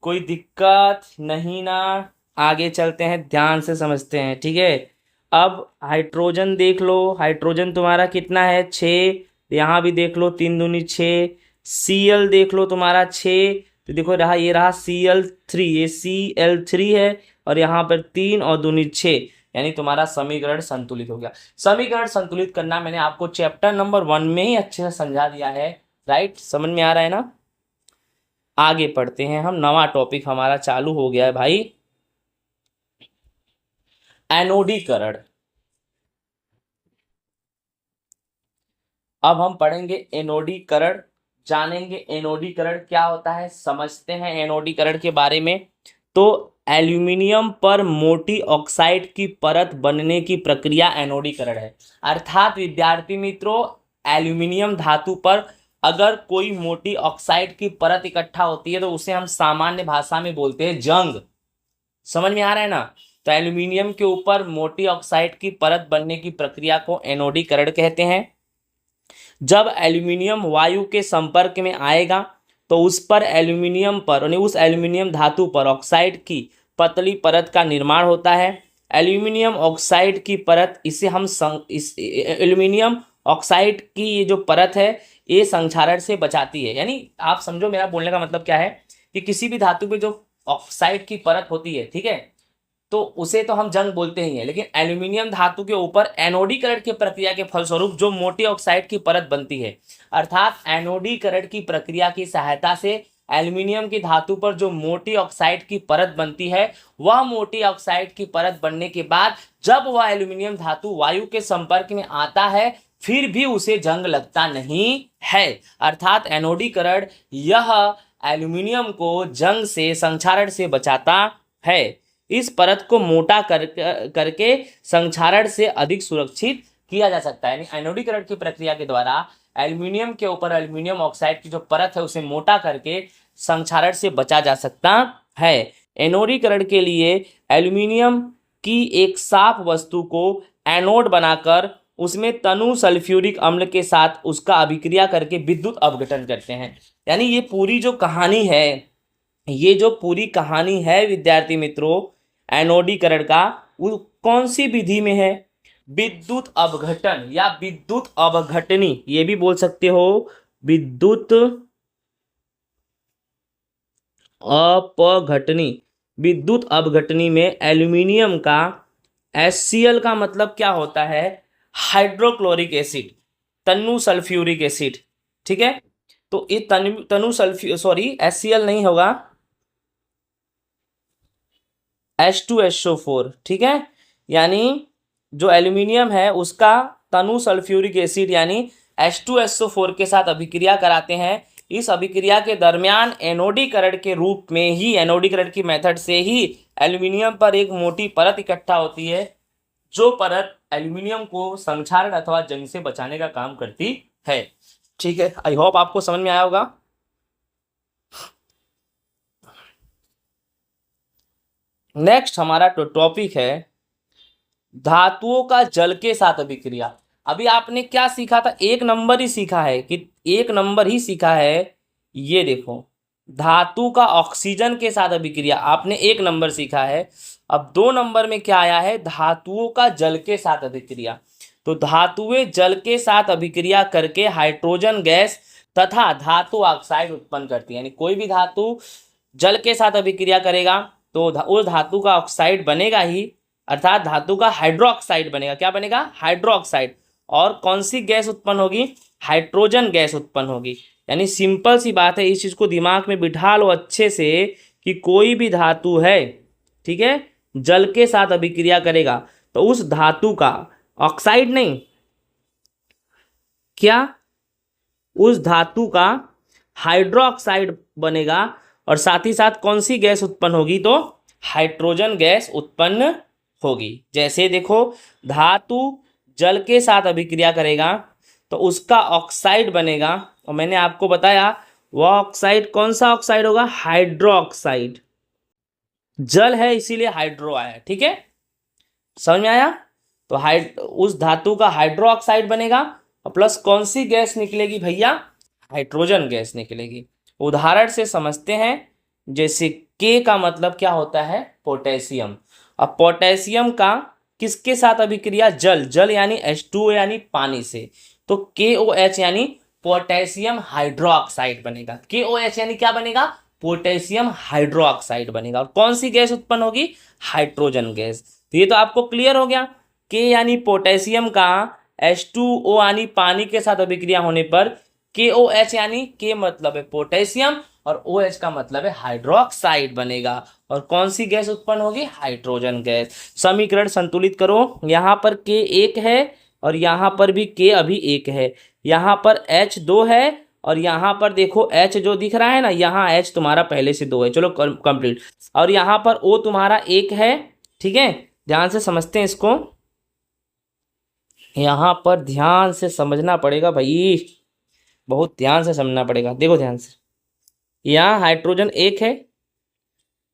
कोई दिक्कत नहीं ना? आगे चलते हैं, ध्यान से समझते हैं, ठीक है। अब हाइड्रोजन देख लो, हाइड्रोजन तुम्हारा कितना है? 6। यहाँ भी देख लो, 3 दूनी 6। Cl देख लो तुम्हारा 6। तो देखो रहा, ये रहा Cl3, ये Cl3 है, और यहाँ पर 3 और दूनी 6, यानी तुम्हारा समीकरण संतुलित हो गया। समीकरण संतुलित करना मैंने आपको चैप्टर नंबर 1 में ही अच्छे से समझा दिया है, राइट? समझ में आ रहा है ना? आगे पढ़ते हैं हम, नवा टॉपिक हमारा चालू हो गया है भाई, एनोडीकरण। अब हम पढ़ेंगे एनोडीकरण, जानेंगे एनोडीकरण क्या होता है, समझते हैं एनोडीकरण के बारे में। तो एल्यूमिनियम पर मोटी ऑक्साइड की परत बनने की प्रक्रिया एनोडीकरण है। अर्थात विद्यार्थी मित्रों, एल्यूमिनियम धातु पर अगर कोई मोटी ऑक्साइड की परत इकट्ठा होती है तो उसे हम सामान्य भाषा में बोलते हैं जंग। समझ में आ रहा है ना? तो एल्यूमिनियम के ऊपर मोटी ऑक्साइड की परत बनने की प्रक्रिया को एनोडीकरण कहते हैं। जब एल्यूमिनियम वायु के संपर्क में आएगा तो उस पर एल्यूमिनियम पर, यानी उस एल्यूमिनियम धातु पर ऑक्साइड की पतली परत का निर्माण होता है। एल्यूमिनियम ऑक्साइड की परत, इसे हम इस एल्यूमिनियम ऑक्साइड की ये जो परत है ये संक्षारण से बचाती है। यानी आप समझो, मेरा बोलने का मतलब क्या है कि किसी भी धातु पे जो ऑक्साइड की परत होती है, ठीक है, तो उसे तो हम जंग बोलते ही हैं, लेकिन एल्यूमिनियम धातु के ऊपर एनोडीकरण की प्रक्रिया के फलस्वरूप जो मोटी ऑक्साइड की परत बनती है, अर्थात एनोडीकरण की प्रक्रिया की सहायता से एल्यूमिनियम की धातु पर जो मोटी ऑक्साइड की परत बनती है, वह मोटी ऑक्साइड की परत बनने के बाद जब वह एल्यूमिनियम धातु वायु के संपर्क में आता है फिर भी उसे जंग लगता नहीं है। अर्थात एनोडीकरण यह एल्यूमिनियम को जंग से, संक्षारण से बचाता है। इस परत को मोटा करके संक्षारण से अधिक सुरक्षित किया जा सकता है। यानी एनोडीकरण की प्रक्रिया के द्वारा एल्यूमिनियम के ऊपर एल्यूमिनियम ऑक्साइड की जो परत है उसे मोटा करके संक्षारण से बचा जा सकता है। एनोडीकरण के लिए एल्यूमिनियम की एक साफ वस्तु को एनोड बनाकर उसमें तनु सल्फ्यूरिक अम्ल के साथ उसका अभिक्रिया करके विद्युत अपघटन करते हैं। यानी ये पूरी जो कहानी है, ये जो पूरी कहानी है विद्यार्थी मित्रों एनोडीकरण का, वो कौन सी विधि में है? विद्युत अपघटन या विद्युत अपघटनी, ये भी बोल सकते हो, विद्युत अपघटनी। विद्युत अपघटनी में एल्यूमिनियम का HCl का मतलब क्या होता है? हाइड्रोक्लोरिक एसिड, तनु सल्फ्यूरिक एसिड, ठीक है। तो ये तनु HCl नहीं होगा, H2SO4, ठीक है। यानी जो एल्यूमिनियम है उसका तनु सल्फ्यूरिक एसिड यानी H2SO4 के साथ अभिक्रिया कराते हैं। इस अभिक्रिया के दरमियान एनोडीकरण के रूप में ही, एनोडीकरण की मेथड से ही एल्यूमिनियम पर एक मोटी परत इकट्ठा होती है, जो परत एल्यूमिनियम को संक्षारण अथवा जंग से बचाने का काम करती है। ठीक है, आई होप आपको समझ में आया होगा। नेक्स्ट हमारा टॉपिक है धातुओं का जल के साथ अभिक्रिया। अभी आपने क्या सीखा था? एक नंबर ही सीखा है, कि एक नंबर ही सीखा है, ये देखो, धातु का ऑक्सीजन के साथ अभिक्रिया आपने एक नंबर सीखा है। अब 2 नंबर में क्या आया है? धातुओं का जल के साथ अभिक्रिया। तो धातुएं जल के साथ अभिक्रिया करके हाइड्रोजन गैस तथा धातु ऑक्साइड उत्पन्न करती है। यानी कोई भी धातु जल के साथ अभिक्रिया करेगा तो उस धातु का ऑक्साइड बनेगा ही, अर्थात धातु का हाइड्रोक्साइड बनेगा। क्या बनेगा? हाइड्रोक्साइड। और कौन सी गैस उत्पन्न होगी? हाइड्रोजन गैस उत्पन्न होगी। यानी सिंपल सी बात है, इस चीज को दिमाग में बिठा लो अच्छे से कि कोई भी धातु है, ठीक है, जल के साथ अभिक्रिया करेगा तो उस धातु का ऑक्साइड नहीं, क्या, उस धातु का हाइड्रोक्साइड बनेगा। और साथ ही साथ कौन सी गैस उत्पन्न होगी? तो हाइड्रोजन गैस उत्पन्न होगी। जैसे देखो, धातु जल के साथ अभिक्रिया करेगा तो उसका ऑक्साइड बनेगा, और मैंने आपको बताया वह ऑक्साइड कौन सा ऑक्साइड होगा? हाइड्रोक्साइड। जल है इसीलिए हाइड्रो आया, ठीक है, समझ में आया? तो उस धातु का हाइड्रोक्साइड बनेगा और प्लस कौन सी गैस निकलेगी भैया? हाइड्रोजन गैस निकलेगी। उदाहरण से समझते हैं, जैसे के का मतलब क्या होता है, पोटेशियम। अब पोटेशियम का किसके साथ अभिक्रिया, जल यानी H2O यानी पानी से, तो KOH यानी पोटेशियम हाइड्रोक्साइड बनेगा। KOH यानी क्या बनेगा, पोटेशियम हाइड्रोक्साइड बनेगा। और कौन सी गैस उत्पन्न होगी, हाइड्रोजन गैस। तो ये तो आपको क्लियर हो गया, के यानी पोटेशियम का H2O यानी पानी के साथ अभिक्रिया होने पर KOH यानी के मतलब है पोटेशियम और OH का मतलब है हाइड्रोक्साइड बनेगा। और कौन सी गैस उत्पन्न होगी, हाइड्रोजन गैस। समीकरण संतुलित करो, यहाँ पर के एक है और यहाँ पर भी के अभी एक है, यहाँ पर H दो है और यहाँ पर देखो H जो दिख रहा है ना, यहाँ H तुम्हारा पहले से दो है, चलो कंप्लीट। और यहाँ पर O तुम्हारा एक है, ठीक है, ध्यान से समझते हैं इसको, यहाँ पर ध्यान से समझना पड़ेगा भाई, बहुत ध्यान से समझना पड़ेगा। देखो ध्यान से, यहाँ हाइड्रोजन एक है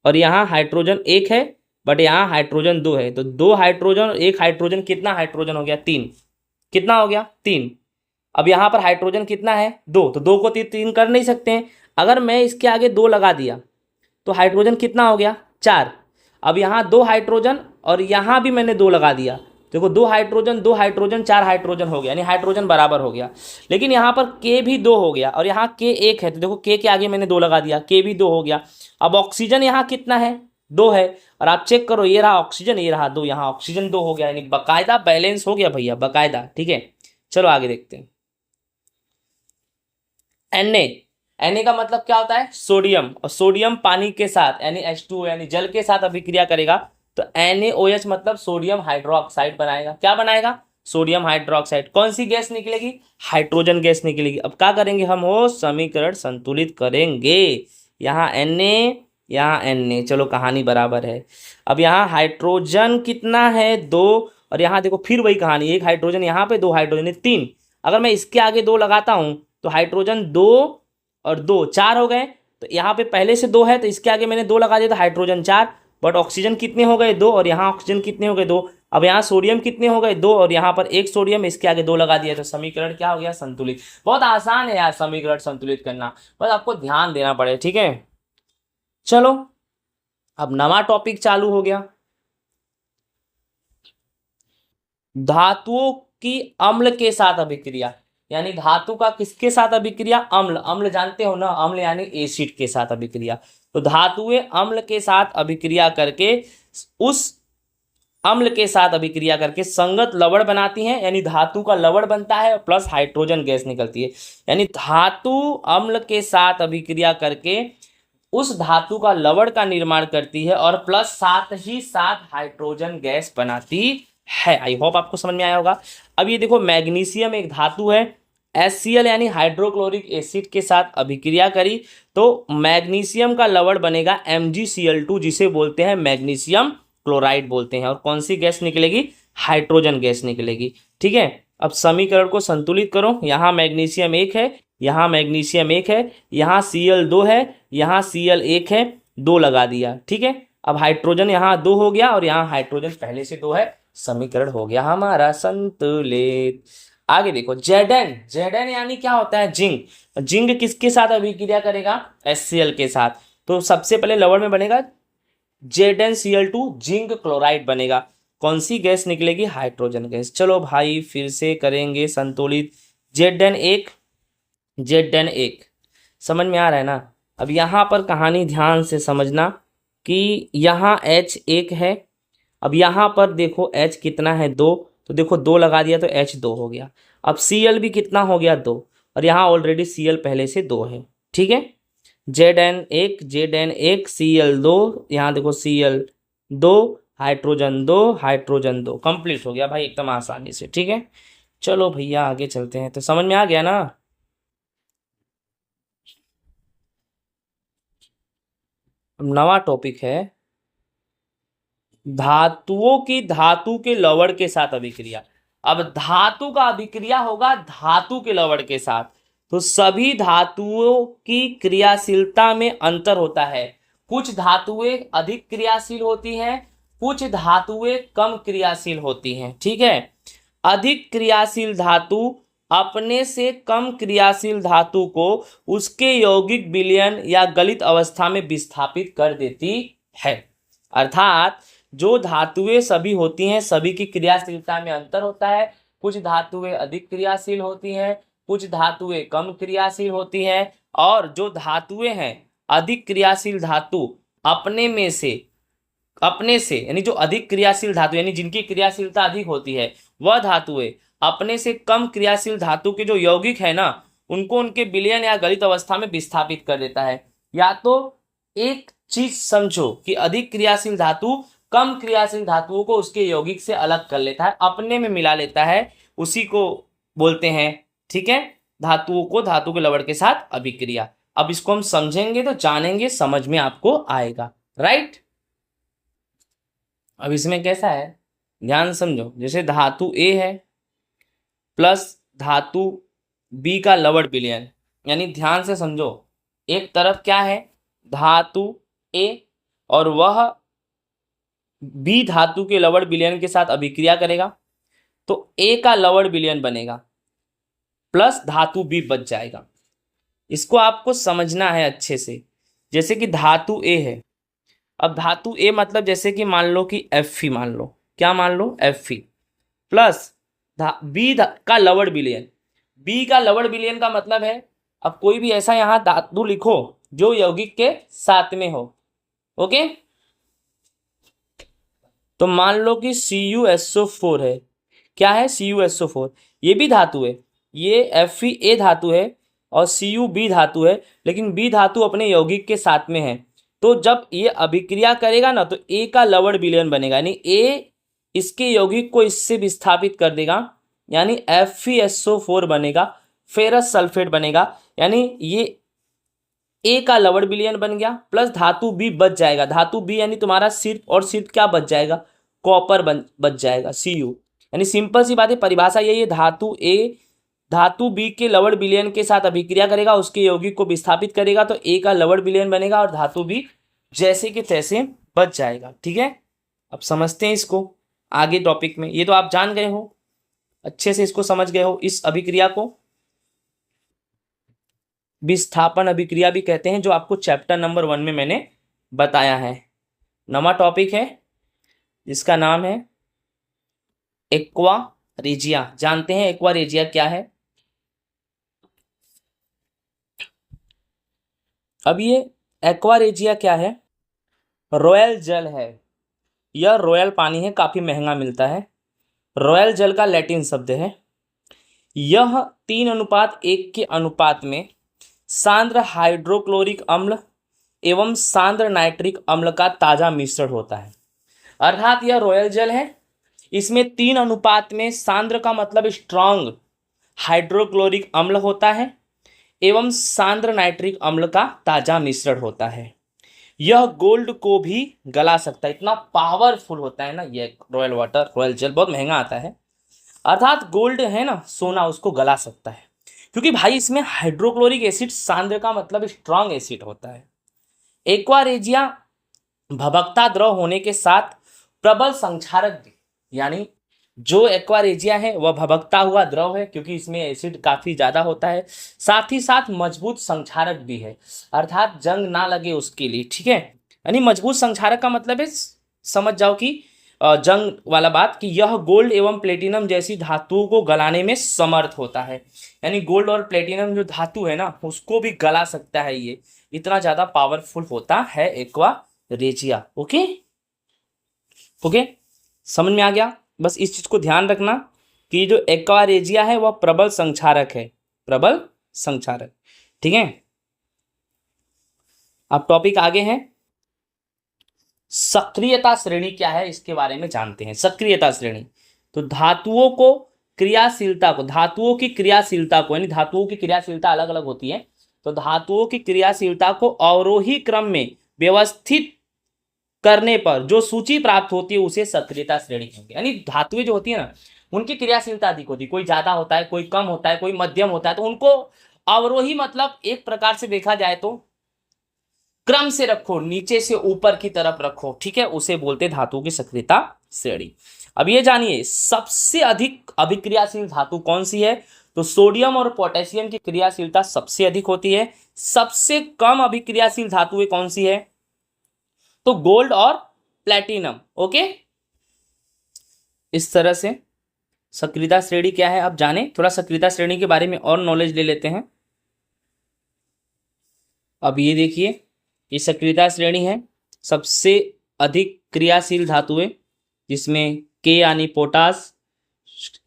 और यहाँ हाइड्रोजन एक है, बट यहाँ हाइड्रोजन दो है, तो दो हाइड्रोजन और एक हाइड्रोजन, कितना हाइड्रोजन हो गया, तीन। कितना हो गया, तीन। अब यहाँ पर हाइड्रोजन कितना है, दो, तो दो को तीन कर नहीं सकते हैं। अगर मैं इसके आगे दो लगा दिया तो हाइड्रोजन कितना हो गया, चार। अब यहाँ दो हाइड्रोजन और यहाँ भी मैंने दो लगा दिया, देखो दो हाइड्रोजन चार हाइड्रोजन हो गया, यानी हाइड्रोजन बराबर हो गया। लेकिन यहाँ पर के भी दो हो गया और यहाँ के एक है, तो देखो के आगे मैंने दो लगा दिया, के भी दो हो गया। अब ऑक्सीजन यहाँ कितना है, दो है, और आप चेक करो ये रहा ऑक्सीजन, ये रहा दो, यहाँ ऑक्सीजन दो हो गया, यानी बकायदा बैलेंस हो गया भैया, बकायदा। ठीक है, चलो आगे देखते हैं। Na का मतलब क्या होता है, सोडियम, और सोडियम पानी के साथ यानी H2O यानी जल के साथ अभिक्रिया करेगा तो NaOH मतलब सोडियम हाइड्रोक्साइड बनाएगा। क्या बनाएगा, सोडियम हाइड्रोक्साइड। कौन सी गैस निकलेगी, हाइड्रोजन गैस निकलेगी। अब क्या करेंगे हम, वो समीकरण संतुलित करेंगे। यहाँ Na यहाँ Na, चलो कहानी बराबर है। अब यहाँ हाइड्रोजन कितना है, दो, और यहाँ देखो फिर वही कहानी, एक हाइड्रोजन यहाँ पे, दो हाइड्रोजन, तीन। अगर मैं इसके आगे दो लगाता हूँ तो हाइड्रोजन दो और दो चार हो गए, तो यहाँ पे पहले से दो है तो इसके आगे मैंने दो लगा दिया तो हाइड्रोजन चार, बट ऑक्सीजन कितने हो गए, दो, और यहाँ ऑक्सीजन कितने हो गए, दो। अब यहाँ सोडियम कितने हो गए, दो, और यहाँ पर एक सोडियम, इसके आगे दो लगा दिया तो समीकरण क्या हो गया, संतुलित। बहुत आसान है यार समीकरण संतुलित करना, बस आपको ध्यान देना पड़े। ठीक है, चलो अब नवा टॉपिक चालू हो गया, धातुओं की अम्ल के साथ अभिक्रिया। यानी धातु का किसके साथ अभिक्रिया, अम्ल। अम्ल जानते हो ना, अम्ल यानी एसिड के साथ अभिक्रिया। तो धातुएं अम्ल के साथ अभिक्रिया करके, उस अम्ल के साथ अभिक्रिया करके संगत लवण बनाती हैं, यानी धातु का लवण बनता है प्लस हाइड्रोजन गैस निकलती है। यानी धातु अम्ल के साथ अभिक्रिया करके उस धातु का लवण का निर्माण करती है और प्लस साथ ही साथ हाइड्रोजन गैस बनाती है। आई होप आपको समझ में आया होगा। अब ये देखो मैग्नीशियम एक धातु है, HCl यानी हाइड्रोक्लोरिक एसिड के साथ अभिक्रिया करी तो मैग्नीशियम का लवण बनेगा MgCl2, जिसे बोलते हैं मैग्नीशियम क्लोराइड बोलते हैं। और कौन सी गैस निकलेगी, हाइड्रोजन गैस निकलेगी। ठीक है, अब समीकरण को संतुलित करो, यहाँ मैग्नीशियम एक है, यहाँ मैग्नीशियम एक है, यहाँ Cl दो है, यहाँ Cl एक है, दो लगा दिया। ठीक है, अब हाइड्रोजन यहाँ दो हो गया और यहाँ हाइड्रोजन पहले से दो है, समीकरण हो गया हमारा संतुलित। आगे देखो Zn यानी क्या होता है, जिंक। जिंक किसके साथ अभिक्रिया करेगा, HCl के साथ। तो सबसे पहले लवण में बनेगा ZnCl2, जिंक क्लोराइड बनेगा। कौन सी गैस निकलेगी, हाइड्रोजन गैस। चलो भाई फिर से करेंगे संतुलित। Zn एक समझ में आ रहा है ना। अब यहाँ पर कहानी ध्यान से समझना कि यहाँ H एक है, अब यहाँ पर देखो H कितना है, दो, तो देखो दो लगा दिया तो H दो हो गया। अब Cl भी कितना हो गया, दो, और यहाँ ऑलरेडी Cl पहले से दो है। ठीक है, Zn एक Cl दो, यहाँ देखो Cl दो, हाइड्रोजन दो, कंप्लीट हो गया भाई एकदम आसानी से। ठीक है, चलो भैया आगे चलते हैं। तो समझ में आ गया ना। अब नवा टॉपिक है धातुओं की धातु के लवण के साथ अभिक्रिया। अब धातु का अभिक्रिया होगा धातु के लवण के साथ, तो सभी धातुओं की क्रियाशीलता में अंतर होता है। कुछ धातुएं अधिक क्रियाशील होती हैं, कुछ धातुएं कम क्रियाशील होती हैं। ठीक है, अधिक क्रियाशील धातु अपने से कम क्रियाशील धातु को उसके यौगिक विलयन या गलित अवस्था में विस्थापित कर देती है। अर्थात जो धातुएं सभी होती हैं, सभी की क्रियाशीलता में अंतर होता है। कुछ धातुएं अधिक क्रियाशील होती हैं, कुछ धातुएं कम क्रियाशील होती हैं, और जो धातुएं हैं अधिक क्रियाशील धातु अपने से यानी जो अधिक क्रियाशील धातु यानी जिनकी क्रियाशीलता अधिक होती है, वह धातुएं अपने से कम क्रियाशील धातु के जो यौगिक है ना, उनको उनके विलयन या गलित अवस्था में विस्थापित कर देता है। या तो एक चीज समझो कि अधिक क्रियाशील धातु कम क्रियाशील धातुओं को उसके यौगिक से अलग कर लेता है, अपने में मिला लेता है, उसी को बोलते हैं, ठीक है, धातुओं को धातु के लवण के साथ अभिक्रिया। अब इसको हम समझेंगे तो जानेंगे, समझ में आपको आएगा, राइट। अब इसमें कैसा है, ध्यान समझो। जैसे धातु ए है प्लस धातु बी का लवण विलयन, यानी ध्यान से समझो, एक तरफ क्या है धातु ए और वह बी धातु के लवण विलयन के साथ अभिक्रिया करेगा, तो ए का लवण विलयन बनेगा प्लस धातु बी बच जाएगा। इसको आपको समझना है अच्छे से। जैसे कि धातु ए है, अब धातु ए मतलब जैसे कि मान लो कि Fe, मान लो क्या, मान लो Fe प्लस बी का लवण विलयन। बी का लवण विलयन का मतलब है, अब कोई भी ऐसा यहाँ धातु लिखो जो यौगिक के साथ में हो, ओके। तो मान लो कि CuSO4 है, क्या है CuSO4, ये भी धातु है, ये Fe ए धातु है और Cu बी धातु है, लेकिन बी धातु अपने यौगिक के साथ में है। तो जब ये अभिक्रिया करेगा ना, तो ए का लवण विलयन बनेगा, यानी ए इसके यौगिक को इससे विस्थापित कर देगा, यानी FeSO4 बनेगा, फेरस सल्फेट बनेगा, यानी ये ए का लवण विलयन बन गया प्लस धातु बी बच जाएगा। धातु बी यानी तुम्हारा सिर्फ और सिर्फ क्या बच जाएगा, कॉपर बच जाएगा, Cu। यानी सिंपल सी बात है, परिभाषा यही है, धातु ए धातु बी के लवण विलयन के साथ अभिक्रिया करेगा, उसके यौगिक को विस्थापित करेगा, तो ए का लवण विलयन बनेगा और धातु बी जैसे के तैसे बच जाएगा, ठीक है। अब समझते हैं इसको आगे टॉपिक में। ये तो आप जान गए हो, अच्छे से इसको समझ गए हो। इस अभिक्रिया को विस्थापन अभिक्रिया भी कहते हैं, जो आपको चैप्टर नंबर 1 में मैंने बताया है। नवा टॉपिक है जिसका नाम है एक्वा रेजिया। जानते हैं एक्वा रेजिया क्या है। अब ये एक्वा रेजिया क्या है, रॉयल जल है, यह रॉयल पानी है, काफी महंगा मिलता है। रॉयल जल का लैटिन शब्द है। यह 3:1 के अनुपात में सांद्र हाइड्रोक्लोरिक अम्ल एवं सांद्र नाइट्रिक अम्ल का ताजा मिश्रण होता है। अर्थात यह रॉयल जल है, इसमें 3 अनुपात में सांद्र का मतलब स्ट्रॉन्ग हाइड्रोक्लोरिक अम्ल होता है एवं सांद्र नाइट्रिक अम्ल का ताजा मिश्रण होता है। यह गोल्ड को भी गला सकता है, इतना पावरफुल होता है ना ये रॉयल वाटर, रॉयल जल, बहुत महंगा आता है। अर्थात गोल्ड है ना, सोना, उसको गला सकता है, क्योंकि भाई इसमें हाइड्रोक्लोरिक एसिड, सांद्र का मतलब स्ट्रॉन्ग एसिड होता है। एक्वा रेजिया भभकता द्रव होने के साथ प्रबल संक्षारक भी, यानी जो एक्वा रेजिया है वह भभकता हुआ द्रव है, क्योंकि इसमें एसिड काफी ज्यादा होता है, साथ ही साथ मजबूत संक्षारक भी है, अर्थात जंग ना लगे उसके लिए, ठीक है। यानी मजबूत संक्षारक का मतलब है, समझ जाओ कि जंग वाला बात, कि यह गोल्ड एवं प्लेटिनम जैसी धातुओं को गलाने में समर्थ होता है। यानी गोल्ड और प्लेटिनम जो धातु है ना, उसको भी गला सकता है, ये इतना ज्यादा पावरफुल होता है एक्वा रेजिया। ओके ओके, समझ में आ गया। बस इस चीज को ध्यान रखना कि जो एक्वा रेजिया है वह प्रबल संक्षारक है, प्रबल संक्षारक, ठीक है। अब टॉपिक आगे है, सक्रियता श्रेणी क्या है, इसके बारे में जानते हैं। सक्रियता श्रेणी, तो धातुओं को क्रियाशीलता को, धातुओं की क्रियाशीलता को, यानी धातुओं की क्रियाशीलता अलग अलग होती है, तो धातुओं की क्रियाशीलता को अवरोही क्रम में व्यवस्थित करने पर जो सूची प्राप्त होती है उसे सक्रियता श्रेणी कहेंगे। यानी धातुएं जो होती है ना, उनकी क्रियाशीलता अधिक होती है, कोई ज्यादा होता है, कोई कम होता है, कोई मध्यम होता है, तो उनको अवरोही मतलब एक प्रकार से देखा जाए तो क्रम से रखो, नीचे से ऊपर की तरफ रखो, ठीक है, उसे बोलते धातुओं की सक्रियता श्रेणी। अब ये जानिए सबसे अधिक अभिक्रियाशील धातु कौन सी है, तो सोडियम और पोटेशियम की क्रियाशीलता सबसे अधिक होती है। सबसे कम अभिक्रियाशील धातुएं कौन सी है? तो गोल्ड और प्लेटिनम। ओके, इस तरह से सक्रियता श्रेणी क्या है अब जाने, थोड़ा सक्रियता श्रेणी के बारे में और नॉलेज ले लेते हैं। अब ये देखिए, ये सक्रियता श्रेणी है, सबसे अधिक क्रियाशील धातुएं, जिसमें के यानी पोटास,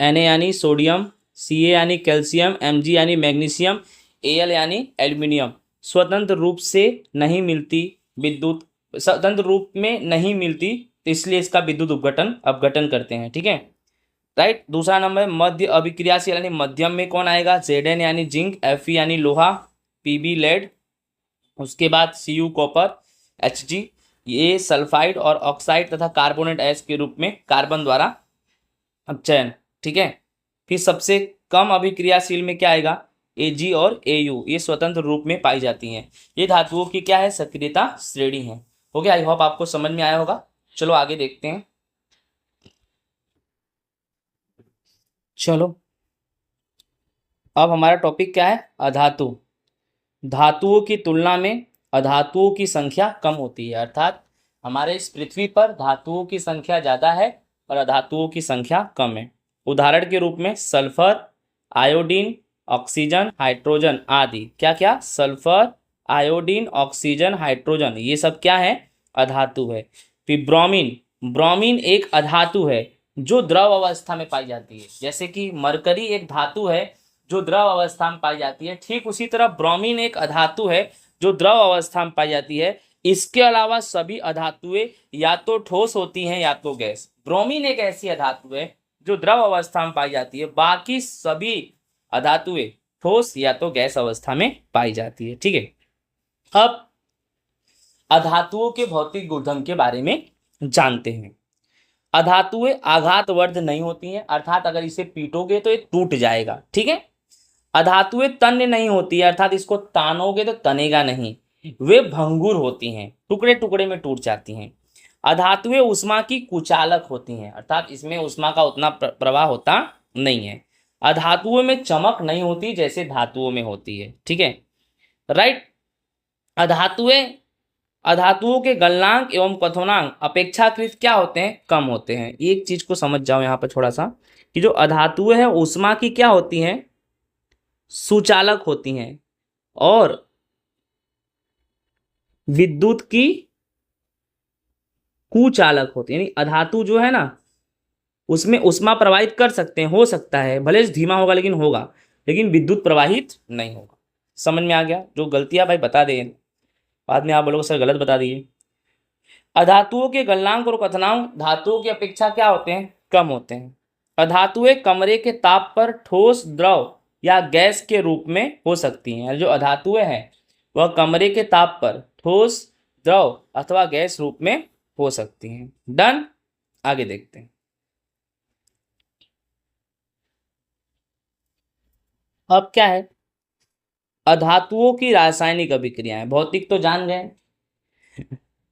Na यानी सोडियम, Ca यानी कैल्शियम, Mg यानी मैग्नीशियम, Al यानी एल्यूमिनियम स्वतंत्र रूप से नहीं मिलती, विद्युत स्वतंत्र रूप में नहीं मिलती, तो इसलिए इसका विद्युत अपघटन करते हैं। ठीक है, राइट। दूसरा नंबर मध्य अभिक्रियाशील यानी मध्यम में कौन आएगा? Zn यानी जिंक, Fe यानी लोहा, Pb लेड, उसके बाद Cu कॉपर, Hg ये सल्फाइड और ऑक्साइड तथा कार्बोनेट एस के रूप में कार्बन द्वारा अपचयन। ठीक है, फिर सबसे कम अभिक्रियाशील में क्या आएगा? Ag और Au ये स्वतंत्र रूप में पाई जाती हैं। ये धातुओं की क्या है? सक्रियता श्रेणी है। हो गया, आई होप आपको समझ में आया होगा। चलो आगे देखते हैं। चलो अब हमारा टॉपिक क्या है? अधातु। धातुओं की तुलना में अधातुओं की संख्या कम होती है, अर्थात हमारे इस पृथ्वी पर धातुओं की संख्या ज़्यादा है और अधातुओं की संख्या कम है। उदाहरण के रूप में सल्फर, आयोडीन, ऑक्सीजन, हाइड्रोजन आदि। क्या क्या? सल्फर, आयोडीन, ऑक्सीजन, हाइड्रोजन ये सब क्या है? अधातु है। फिर ब्रोमीन, ब्रोमीन एक अधातु है जो द्रव अवस्था में पाई जाती है। जैसे कि मरकरी एक धातु है जो द्रव अवस्था में पाई जाती है, ठीक उसी तरह ब्रोमीन एक अधातु है जो द्रव अवस्था में पाई जाती है। इसके अलावा सभी अधातुएं या तो ठोस होती हैं या तो गैस। ब्रोमीन एक ऐसी अधातु है जो द्रव अवस्था में पाई जाती है, बाकी सभी अधातुएं ठोस या तो गैस अवस्था में पाई जाती है। ठीक है, अब अधातुओं के भौतिक गुणधर्म के बारे में जानते हैं। अधातुएं आघातवर्ध नहीं होती हैं, अर्थात अगर इसे पीटोगे तो ये टूट जाएगा। ठीक है, अधातुएं तन्य नहीं होती है, अर्थात इसको तानोगे तो तनेगा नहीं। वे भंगुर होती हैं, टुकड़े टुकड़े में टूट जाती हैं। अधातुएं उष्मा की कुचालक होती हैं, अर्थात इसमें उष्मा का उतना प्रवाह होता नहीं है। अधातुओं में चमक नहीं होती जैसे धातुओं में होती है। ठीक है, राइट। अधातुओं के गलनांक एवं क्वथनांक अपेक्षाकृत क्या होते हैं? कम होते हैं। एक चीज को समझ जाओ यहाँ पर थोड़ा सा, कि जो अधातुएं हैं उष्मा की क्या होती हैं? सुचालक होती हैं, और विद्युत की कुचालक होती है। यानी अधातु जो है ना, उसमें उष्मा प्रवाहित कर सकते हैं, हो सकता है भले धीमा होगा लेकिन होगा, लेकिन विद्युत प्रवाहित नहीं होगा। समझ में आ गया? जो गलतियां भाई बता दें, बाद में आप बोलोगे सर गलत बता दिए। अधातुओं के गलनांक और क्वथनांक धातुओं की अपेक्षा क्या होते हैं? कम होते हैं। अधातुएं कमरे के ताप पर ठोस, द्रव या गैस के रूप में हो सकती हैं। जो अधातुएं हैं वह कमरे के ताप पर ठोस, द्रव अथवा गैस रूप में हो सकती हैं। डन, आगे देखते हैं। अब क्या है? अधातुओं की रासायनिक अभिक्रियाएं। भौतिक तो जान गए।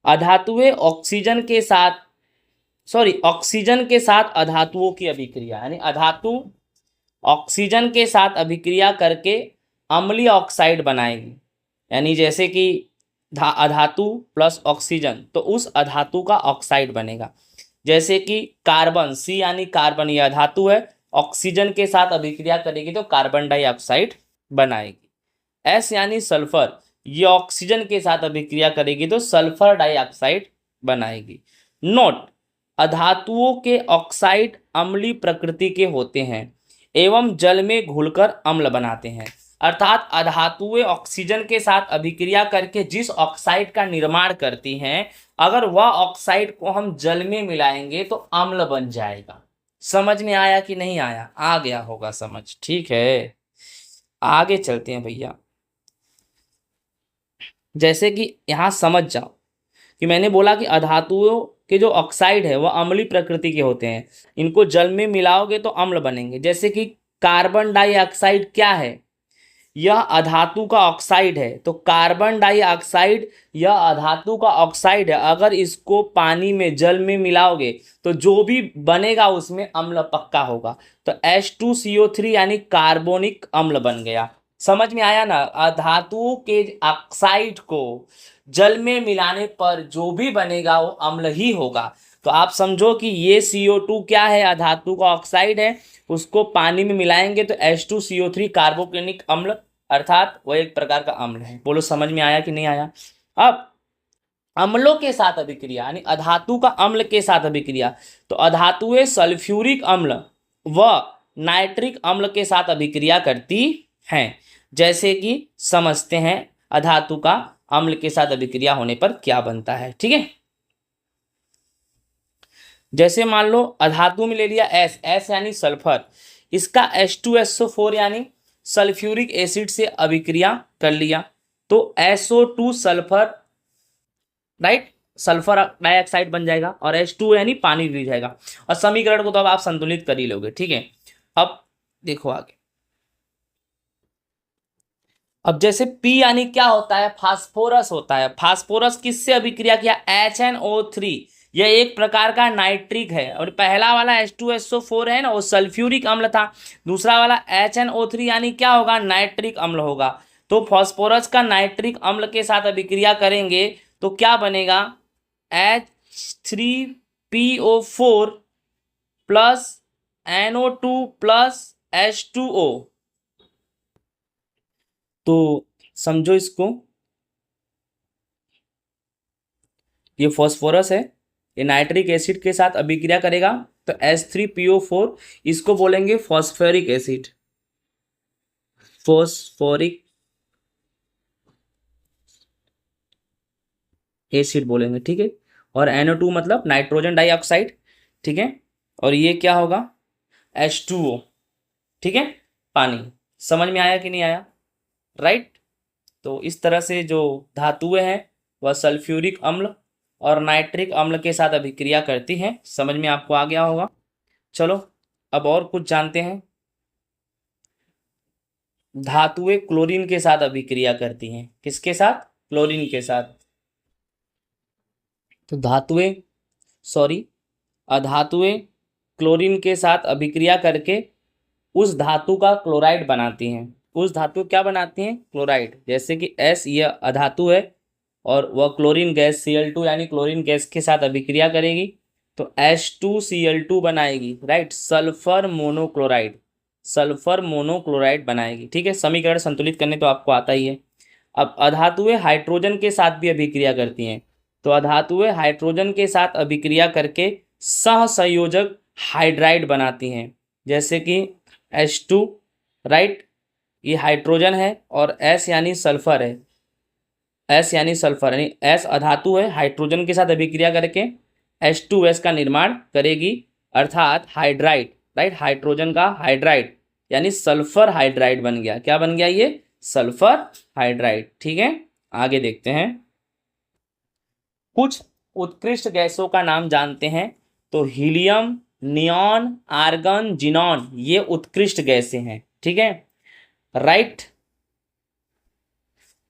अधातुएं ऑक्सीजन के साथ अधातुओं की अभिक्रिया, यानी अधातु ऑक्सीजन के साथ अभिक्रिया करके अम्लीय ऑक्साइड बनाएगी। यानी जैसे कि अधातु प्लस ऑक्सीजन, तो उस अधातु का ऑक्साइड बनेगा। जैसे कि कार्बन, सी यानी कार्बन, यह अधातु है, ऑक्सीजन के साथ अभिक्रिया करेगी तो कार्बन डाइऑक्साइड बनाएगी। एस यानी सल्फर, ये ऑक्सीजन के साथ अभिक्रिया करेगी तो सल्फर डाइऑक्साइड बनाएगी। नोट, अधातुओं के ऑक्साइड अम्लीय प्रकृति के होते हैं एवं जल में घुलकर अम्ल बनाते हैं। अर्थात अधातुएं ऑक्सीजन के साथ अभिक्रिया करके जिस ऑक्साइड का निर्माण करती हैं, अगर वह ऑक्साइड को हम जल में मिलाएंगे तो अम्ल बन जाएगा। समझ में आया कि नहीं आया? आ गया होगा समझ। ठीक है, आगे चलते हैं भैया। जैसे कि यहाँ समझ जाओ कि मैंने बोला कि अधातुओं के जो ऑक्साइड है वह अम्लीय प्रकृति के होते हैं, इनको जल में मिलाओगे तो अम्ल बनेंगे। जैसे कि कार्बन डाइऑक्साइड क्या है? यह अधातु का ऑक्साइड है। तो कार्बन डाइऑक्साइड यह अधातु का ऑक्साइड है। अगर इसको पानी में, जल में मिलाओगे तो जो भी बनेगा उसमें अम्ल पक्का होगा। तो H2CO3 यानी कार्बोनिक अम्ल बन गया। समझ में आया ना? अधातुओं के ऑक्साइड को जल में मिलाने पर जो भी बनेगा वो अम्ल ही होगा। तो आप समझो कि ये CO2 क्या है? अधातु का ऑक्साइड है। उसको पानी में मिलाएंगे तो H2CO3 कार्बोक्लिनिक अम्ल, अर्थात वो एक प्रकार का अम्ल है। बोलो समझ में आया कि नहीं आया? अब अम्लों के साथ अभिक्रिया यानी अधातु का अम्ल के साथ अभिक्रिया। तो अधातुएं सल्फ्यूरिक अम्ल व नाइट्रिक अम्ल के साथ अभिक्रिया करती हैं। जैसे कि समझते हैं अधातु का अम्ल के साथ अभिक्रिया होने पर क्या बनता है। ठीक है, जैसे मान लो अधातु में ले लिया एस यानी सल्फर, इसका H2SO4 यानी सल्फ्यूरिक एसिड से अभिक्रिया कर लिया तो SO2 sulphur, right, sulphur dioxide बन जाएगा और H2 यानी पानी भी जाएगा। और समीकरण को तो अब आप संतुलित कर ही लोगे। ठीक है, अब देखो आगे। अब जैसे P यानी क्या होता है? फास्फोरस होता है। फास्फोरस किससे अभिक्रिया किया? HNO3, यह एक प्रकार का नाइट्रिक है। और पहला वाला H2SO4 है ना, वो सल्फ्यूरिक अम्ल था। दूसरा वाला HNO3 यानी क्या होगा? नाइट्रिक अम्ल होगा। तो फास्फोरस का नाइट्रिक अम्ल के साथ अभिक्रिया करेंगे तो क्या बनेगा? H3PO4 plus NO2 plus H2O। तो समझो इसको, ये फास्फोरस है, ये नाइट्रिक एसिड के साथ अभिक्रिया करेगा तो H3PO4, इसको बोलेंगे फॉस्फोरिक एसिड, फॉस्फोरिक एसिड बोलेंगे। ठीक है, और NO2 मतलब नाइट्रोजन डाइऑक्साइड। ठीक है, और ये क्या होगा? H2O। ठीक है, पानी। समझ में आया कि नहीं आया? राइट। तो इस तरह से जो धातुएं हैं वह सल्फ्यूरिक अम्ल और नाइट्रिक अम्ल के साथ अभिक्रिया करती हैं। समझ में आपको आ गया होगा। चलो अब और कुछ जानते हैं। धातुएं क्लोरीन के साथ अभिक्रिया करती हैं। किसके साथ? क्लोरीन के साथ। तो अधातुएं क्लोरीन के साथ अभिक्रिया करके उस धातु का क्लोराइड बनाती हैं। उस धातु क्या बनाती हैं? क्लोराइड। जैसे कि S यह अधातु है और वह क्लोरीन गैस Cl2 यानी क्लोरीन गैस के साथ अभिक्रिया करेगी तो H2Cl2 बनाएगी, राइट, सल्फर मोनोक्लोराइड बनाएगी। ठीक है, समीकरण संतुलित करने तो आपको आता ही है। अब अधातुएं हाइड्रोजन के साथ भी अभिक्रिया करती हैं। तो अधातुएं हाइड्रोजन के साथ अभिक्रिया करके सहसंयोजक हाइड्राइड बनाती हैं। जैसे कि H2, राइट, ये हाइड्रोजन है और S यानी सल्फर है। S यानी S अधातु है, हाइड्रोजन के साथ अभिक्रिया करके H2S का निर्माण करेगी, अर्थात हाइड्राइड, राइट, हाइड्रोजन का हाइड्राइड यानी सल्फर हाइड्राइड बन गया। क्या बन गया? ये सल्फर हाइड्राइड। ठीक है, आगे देखते हैं। कुछ उत्कृष्ट गैसों का नाम जानते हैं। तो हीलियम, नियॉन, आर्गन, जिनॉन, ये उत्कृष्ट गैसें हैं। ठीक है, राइट।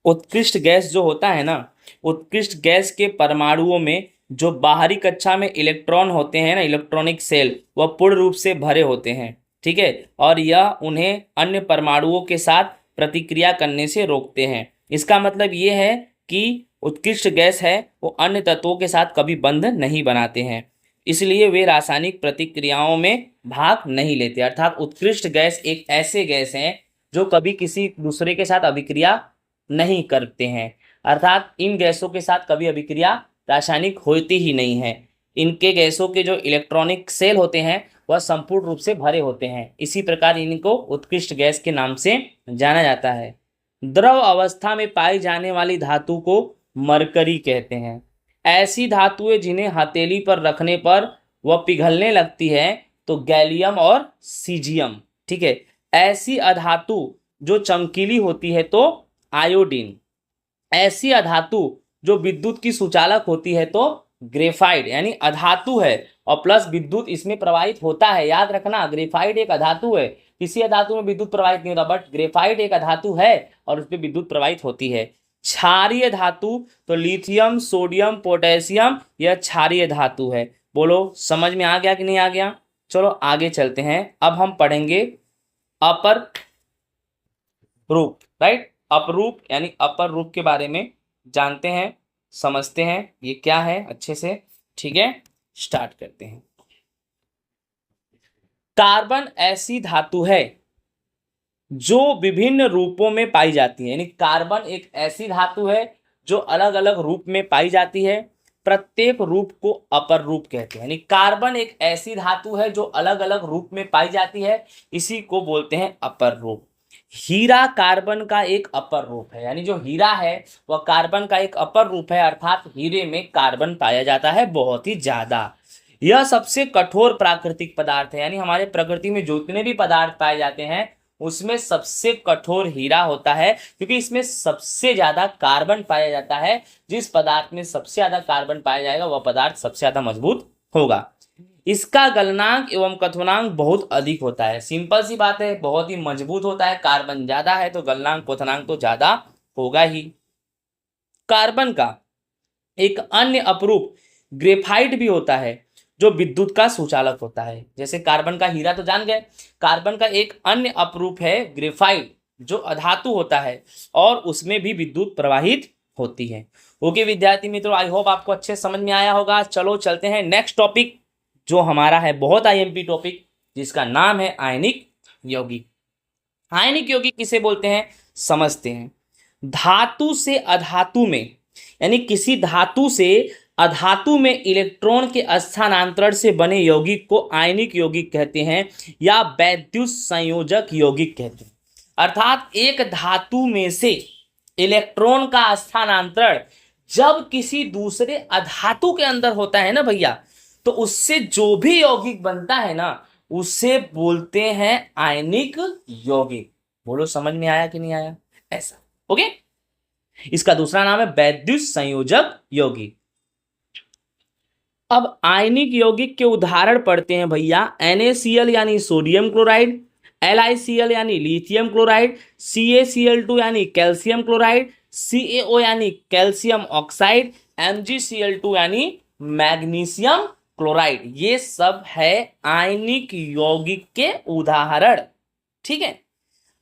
उत्कृष्ट गैस जो होता है ना, उत्कृष्ट गैस के परमाणुओं में जो बाहरी कक्षा में इलेक्ट्रॉन होते हैं ना, इलेक्ट्रॉनिक सेल, वह पूर्ण रूप से भरे होते हैं। ठीक है, और यह उन्हें अन्य परमाणुओं के साथ प्रतिक्रिया करने से रोकते हैं। इसका मतलब ये है कि उत्कृष्ट गैस है वो अन्य तत्वों के साथ कभी बंध नहीं बनाते हैं, इसलिए वे रासायनिक प्रतिक्रियाओं में भाग नहीं लेते। अर्थात उत्कृष्ट गैस एक ऐसे गैस हैं जो कभी किसी दूसरे के साथ अभिक्रिया नहीं करते हैं। अर्थात इन गैसों के साथ कभी अभिक्रिया रासायनिक होती ही नहीं है। इनके गैसों के जो इलेक्ट्रॉनिक सेल होते हैं वह संपूर्ण रूप से भरे होते हैं। इसी प्रकार इनको उत्कृष्ट गैस के नाम से जाना जाता है। द्रव अवस्था में पाई जाने वाली धातु को मरकरी कहते हैं। ऐसी धातुएं जिन्हें हथेली पर रखने पर वह पिघलने लगती है तो गैलियम और सीजियम। ठीक है, ऐसी अधातु जो चमकीली होती है तो आयोडीन। ऐसी अधातु जो विद्युत की सुचालक होती है तो ग्रेफाइट, यानी अधातु है और प्लस विद्युत इसमें प्रवाहित होता है। याद रखना, ग्रेफाइट एक अधातु है, किसी अधातु में विद्युत प्रवाहित नहीं होता, बट ग्रेफाइट एक अधातु है और उस पर विद्युत प्रवाहित होती है। क्षारीय धातु, तो लिथियम, सोडियम, पोटेशियम, यह क्षारीय धातु है। बोलो समझ में आ गया कि नहीं आ गया? चलो आगे चलते हैं। अब हम पढ़ेंगे अपर रूप, राइट। अपरूप यानी अपर रूप के बारे में जानते हैं, समझते हैं ये क्या है अच्छे से। ठीक है, स्टार्ट करते हैं। कार्बन ऐसी धातु है जो विभिन्न रूपों में पाई जाती है, यानी कार्बन एक ऐसी धातु है जो अलग अलग रूप में पाई जाती है। प्रत्येक रूप को अपर रूप कहते हैं, यानी कार्बन एक ऐसी धातु है जो अलग अलग रूप में पाई जाती है, इसी को बोलते हैं अपर रूप। हीरा कार्बन का एक अपर रूप है, यानी जो हीरा है वह कार्बन का एक अपर रूप है, अर्थात हीरे में कार्बन पाया जाता है बहुत ही ज्यादा। यह सबसे कठोर प्राकृतिक पदार्थ है, यानी हमारे प्रकृति में जितने भी पदार्थ पाए जाते हैं उसमें सबसे कठोर हीरा होता है, क्योंकि इसमें सबसे ज्यादा कार्बन पाया जाता है। जिस पदार्थ में सबसे ज्यादा कार्बन पाया जाएगा वह पदार्थ सबसे ज्यादा मजबूत होगा। इसका गलनांक एवं क्वथनांक बहुत अधिक होता है। सिंपल सी बात है, बहुत ही मजबूत होता है, कार्बन ज्यादा है तो गलनांक क्वथनांक तो ज्यादा होगा ही। कार्बन का एक अन्य अपरूप ग्रेफाइट भी होता है जो विद्युत का सुचालक होता है। जैसे कार्बन का हीरा तो जान गए, कार्बन का एक अन्य अपरूप है ग्रेफाइट जो अधातु होता है और उसमें भी विद्युत प्रवाहित होती है। ओके विद्यार्थी मित्रों, आई होप आपको अच्छे समझ में आया होगा। चलो चलते हैं नेक्स्ट टॉपिक जो हमारा है बहुत आईएमपी टॉपिक, जिसका नाम है आयनिक यौगिक। आयनिक यौगिक किसे बोलते हैं समझते हैं। धातु से अधातु में, यानी किसी धातु से अधातु में इलेक्ट्रॉन के स्थानांतरण से बने यौगिक को आयनिक यौगिक कहते हैं या वैद्युत संयोजक यौगिक कहते हैं। अर्थात एक धातु में से इलेक्ट्रॉन का स्थानांतरण जब किसी दूसरे अधातु के अंदर होता है ना भैया, तो उससे जो भी यौगिक बनता है ना उसे बोलते हैं आयनिक यौगिक। बोलो समझ में आया कि नहीं आया? ऐसा ओके। इसका दूसरा नाम है वैद्युत संयोजक यौगिक। अब आयनिक यौगिक के उदाहरण पढ़ते हैं भैया। NaCl यानी सोडियम क्लोराइड, LiCl यानी लिथियम क्लोराइड, CaCl2 यानी कैल्शियम क्लोराइड, CaO यानी कैल्शियम ऑक्साइड, MgCl2 यानी मैग्नीशियम क्लोराइड। ये सब है आयनिक यौगिक के उदाहरण। ठीक है,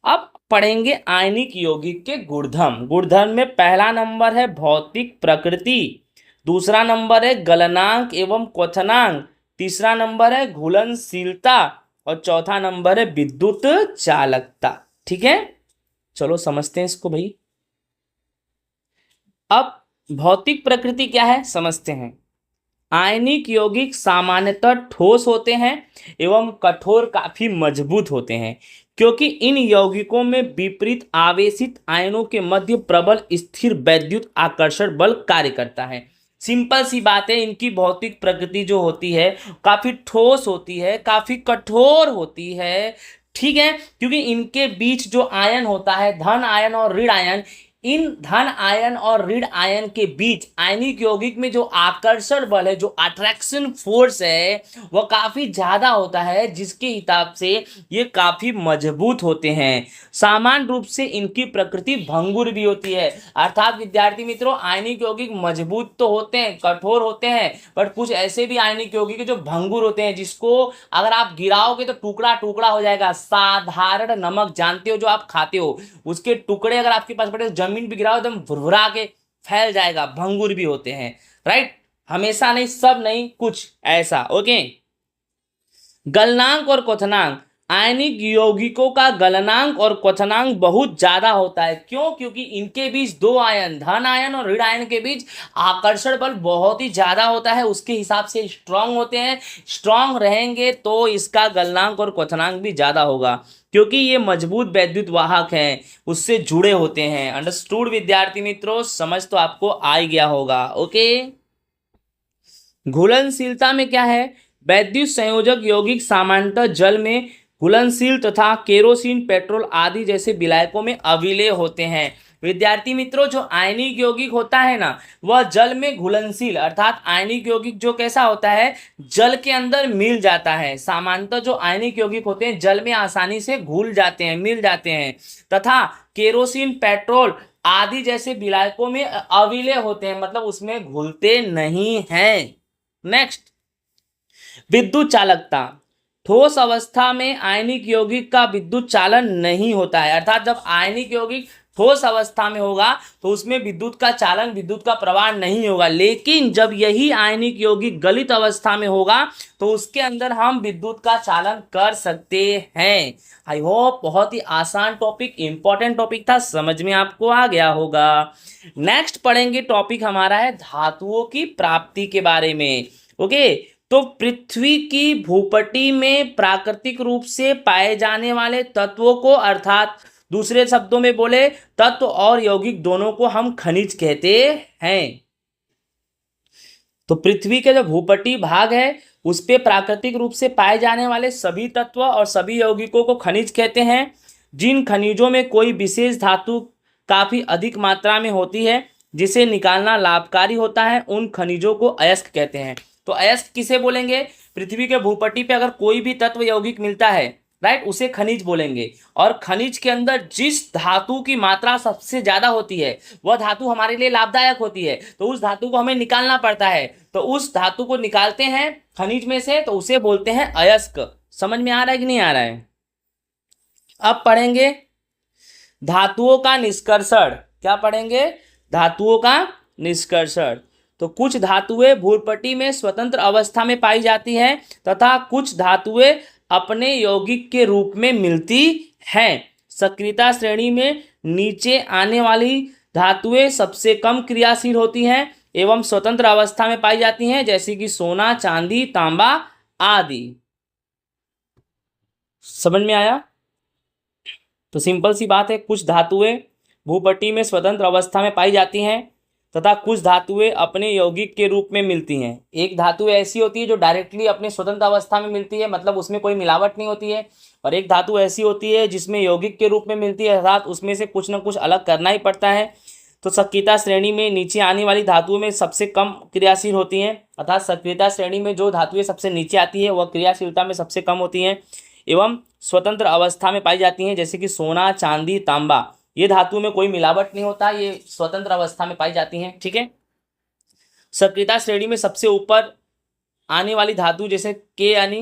अब पढ़ेंगे आयनिक यौगिक के गुणधर्म। गुणधर्म में पहला नंबर है भौतिक प्रकृति, दूसरा नंबर है गलनांक एवं क्वथनांक, तीसरा नंबर है घुलनशीलता और चौथा नंबर है विद्युत चालकता। ठीक है, चलो समझते हैं इसको भाई। अब भौतिक प्रकृति क्या है समझते हैं। आयनिक यौगिक सामान्यतः ठोस होते हैं एवं कठोर काफी मजबूत होते हैं, क्योंकि इन यौगिकों में विपरीत आवेशित आयनों के मध्य प्रबल स्थिर वैद्युत आकर्षण बल कार्य करता है। सिंपल सी बात है, इनकी भौतिक प्रकृति जो होती है काफी ठोस होती है, काफी कठोर होती है। ठीक है, क्योंकि इनके बीच जो आयन होता है धन आयन और ऋण आयन, इन धन आयन और ऋण आयन के बीच आयनिक यौगिक में जो आकर्षण बल है, जो अट्रैक्शन फोर्स है वह काफी ज्यादा होता है, जिसके हिसाब से ये काफी मजबूत होते हैं। सामान्य रूप से इनकी प्रकृति भंगुर भी होती है। अर्थात विद्यार्थी मित्रों, आयनिक यौगिक मजबूत तो होते हैं, कठोर होते हैं, बट कुछ ऐसे भी आयनिक यौगिक जो भंगुर होते हैं, जिसको अगर आप गिराओगे तो टुकड़ा टुकड़ा हो जाएगा। साधारण नमक जानते हो जो आप खाते हो, उसके टुकड़े अगर आपके पास पड़े जमीन पे गिराओ एकदम भुरभुरा के फैल जाएगा। भंगुर भी होते हैं, राइट। हमेशा नहीं, सब नहीं, कुछ ऐसा। ओके, गलनांक और क्वथनांक। आयनिक यौगिकों का गलनांक और क्वथनांक बहुत ज्यादा होता है। क्यों? क्योंकि इनके बीच दो आयन, धन आयन और ऋण आयन के बीच आकर्षण बल बहुत ही ज्यादा होता है, उसके हिसाब से स्ट्रांग होते हैं। स्ट्रांग रहेंगे तो इसका गलनांक और क्वथनांक भी ज्यादा होगा, क्योंकि ये मजबूत वैद्युत वाहक हैं, उससे जुड़े होते हैं। अंडरस्टूड विद्यार्थी मित्रों? समझ तो आपको आ ही गया होगा। ओके, घुलनशीलता में क्या है? वैद्युत संयोजक यौगिक सामान्यतः जल में घुलनशील तथा केरोसिन, पेट्रोल आदि जैसे विलायकों में अविलेय होते हैं। विद्यार्थी मित्रों, जो आयनिक यौगिक होता है ना, वह जल में घुलनशील, अर्थात आयनिक यौगिक जो कैसा होता है, जल के अंदर मिल जाता है। सामान्यतः जो आयनिक यौगिक होते हैं जल में आसानी से घुल जाते हैं, मिल जाते हैं, तथा केरोसिन, पेट्रोल आदि जैसे विलायकों में अविलेय होते हैं, मतलब उसमें घुलते नहीं हैं। नेक्स्ट, विद्युत चालकता। ठोस अवस्था में आयनिक यौगिक का विद्युत चालन नहीं होता है, अर्थात जब आयनिक यौगिक ठोस अवस्था में होगा तो उसमें विद्युत का चालन, विद्युत का प्रवाह नहीं होगा। लेकिन जब यही आयनिक यौगिक गलित अवस्था में होगा तो उसके अंदर हम विद्युत का चालन कर सकते हैं। आई होप बहुत ही आसान टॉपिक, इंपॉर्टेंट टॉपिक था, समझ में आपको आ गया होगा। नेक्स्ट पढ़ेंगे टॉपिक हमारा है धातुओं की प्राप्ति के बारे में। ओके, तो पृथ्वी की भूपटि में प्राकृतिक रूप से पाए जाने वाले तत्वों को, अर्थात दूसरे शब्दों में बोले तत्व और यौगिक दोनों को हम खनिज कहते हैं। तो पृथ्वी के जो भूपटि भाग है उस पे प्राकृतिक रूप से पाए जाने वाले सभी तत्व और सभी यौगिकों को खनिज कहते हैं। जिन खनिजों में कोई विशेष धातु काफी अधिक मात्रा में होती है जिसे निकालना लाभकारी होता है, उन खनिजों को अयस्क कहते हैं। तो अयस्क किसे बोलेंगे, पृथ्वी के भूपटि पे अगर कोई भी तत्व यौगिक मिलता है, राइट, उसे खनिज बोलेंगे। और खनिज के अंदर जिस धातु की मात्रा सबसे ज्यादा होती है वह धातु हमारे लिए लाभदायक होती है, तो उस धातु को हमें निकालना पड़ता है, तो उस धातु को निकालते हैं खनिज में से, तो उसे बोलते हैं अयस्क। समझ में आ रहा है कि नहीं आ रहा है? अब पढ़ेंगे धातुओं का निष्कर्षण। क्या पढ़ेंगे? धातुओं का निष्कर्षण। तो कुछ धातुएं भूपटि में स्वतंत्र अवस्था में पाई जाती हैं तथा कुछ धातुएं अपने यौगिक के रूप में मिलती हैं। सक्रियता श्रेणी में नीचे आने वाली धातुएं सबसे कम क्रियाशील होती हैं एवं स्वतंत्र अवस्था में पाई जाती हैं, जैसे कि सोना, चांदी, तांबा आदि। समझ में आया? तो सिंपल सी बात है, कुछ धातुएं भूपटि में स्वतंत्र अवस्था में पाई जाती हैं तथा कुछ धातुएं अपने यौगिक के रूप में मिलती हैं। एक धातु ऐसी होती है जो डायरेक्टली अपने स्वतंत्र अवस्था में मिलती है, मतलब उसमें कोई मिलावट नहीं होती है, और एक धातु ऐसी होती है जिसमें यौगिक के रूप में मिलती है, अर्थात उसमें से कुछ ना कुछ अलग करना ही पड़ता है। तो सक्रियता श्रेणी में नीचे आने वाली धातुओं में सबसे कम क्रियाशील होती हैं, अर्थात सक्रियता श्रेणी में जो धातुएं सबसे नीचे आती है वह क्रियाशीलता में सबसे कम होती हैं एवं स्वतंत्र अवस्था में पाई जाती हैं, जैसे कि सोना, चांदी, तांबा। ये धातु में कोई मिलावट नहीं होता, ये स्वतंत्र अवस्था में पाई जाती हैं। ठीक है। सक्रियता श्रेणी में सबसे ऊपर आने वाली धातु जैसे के यानी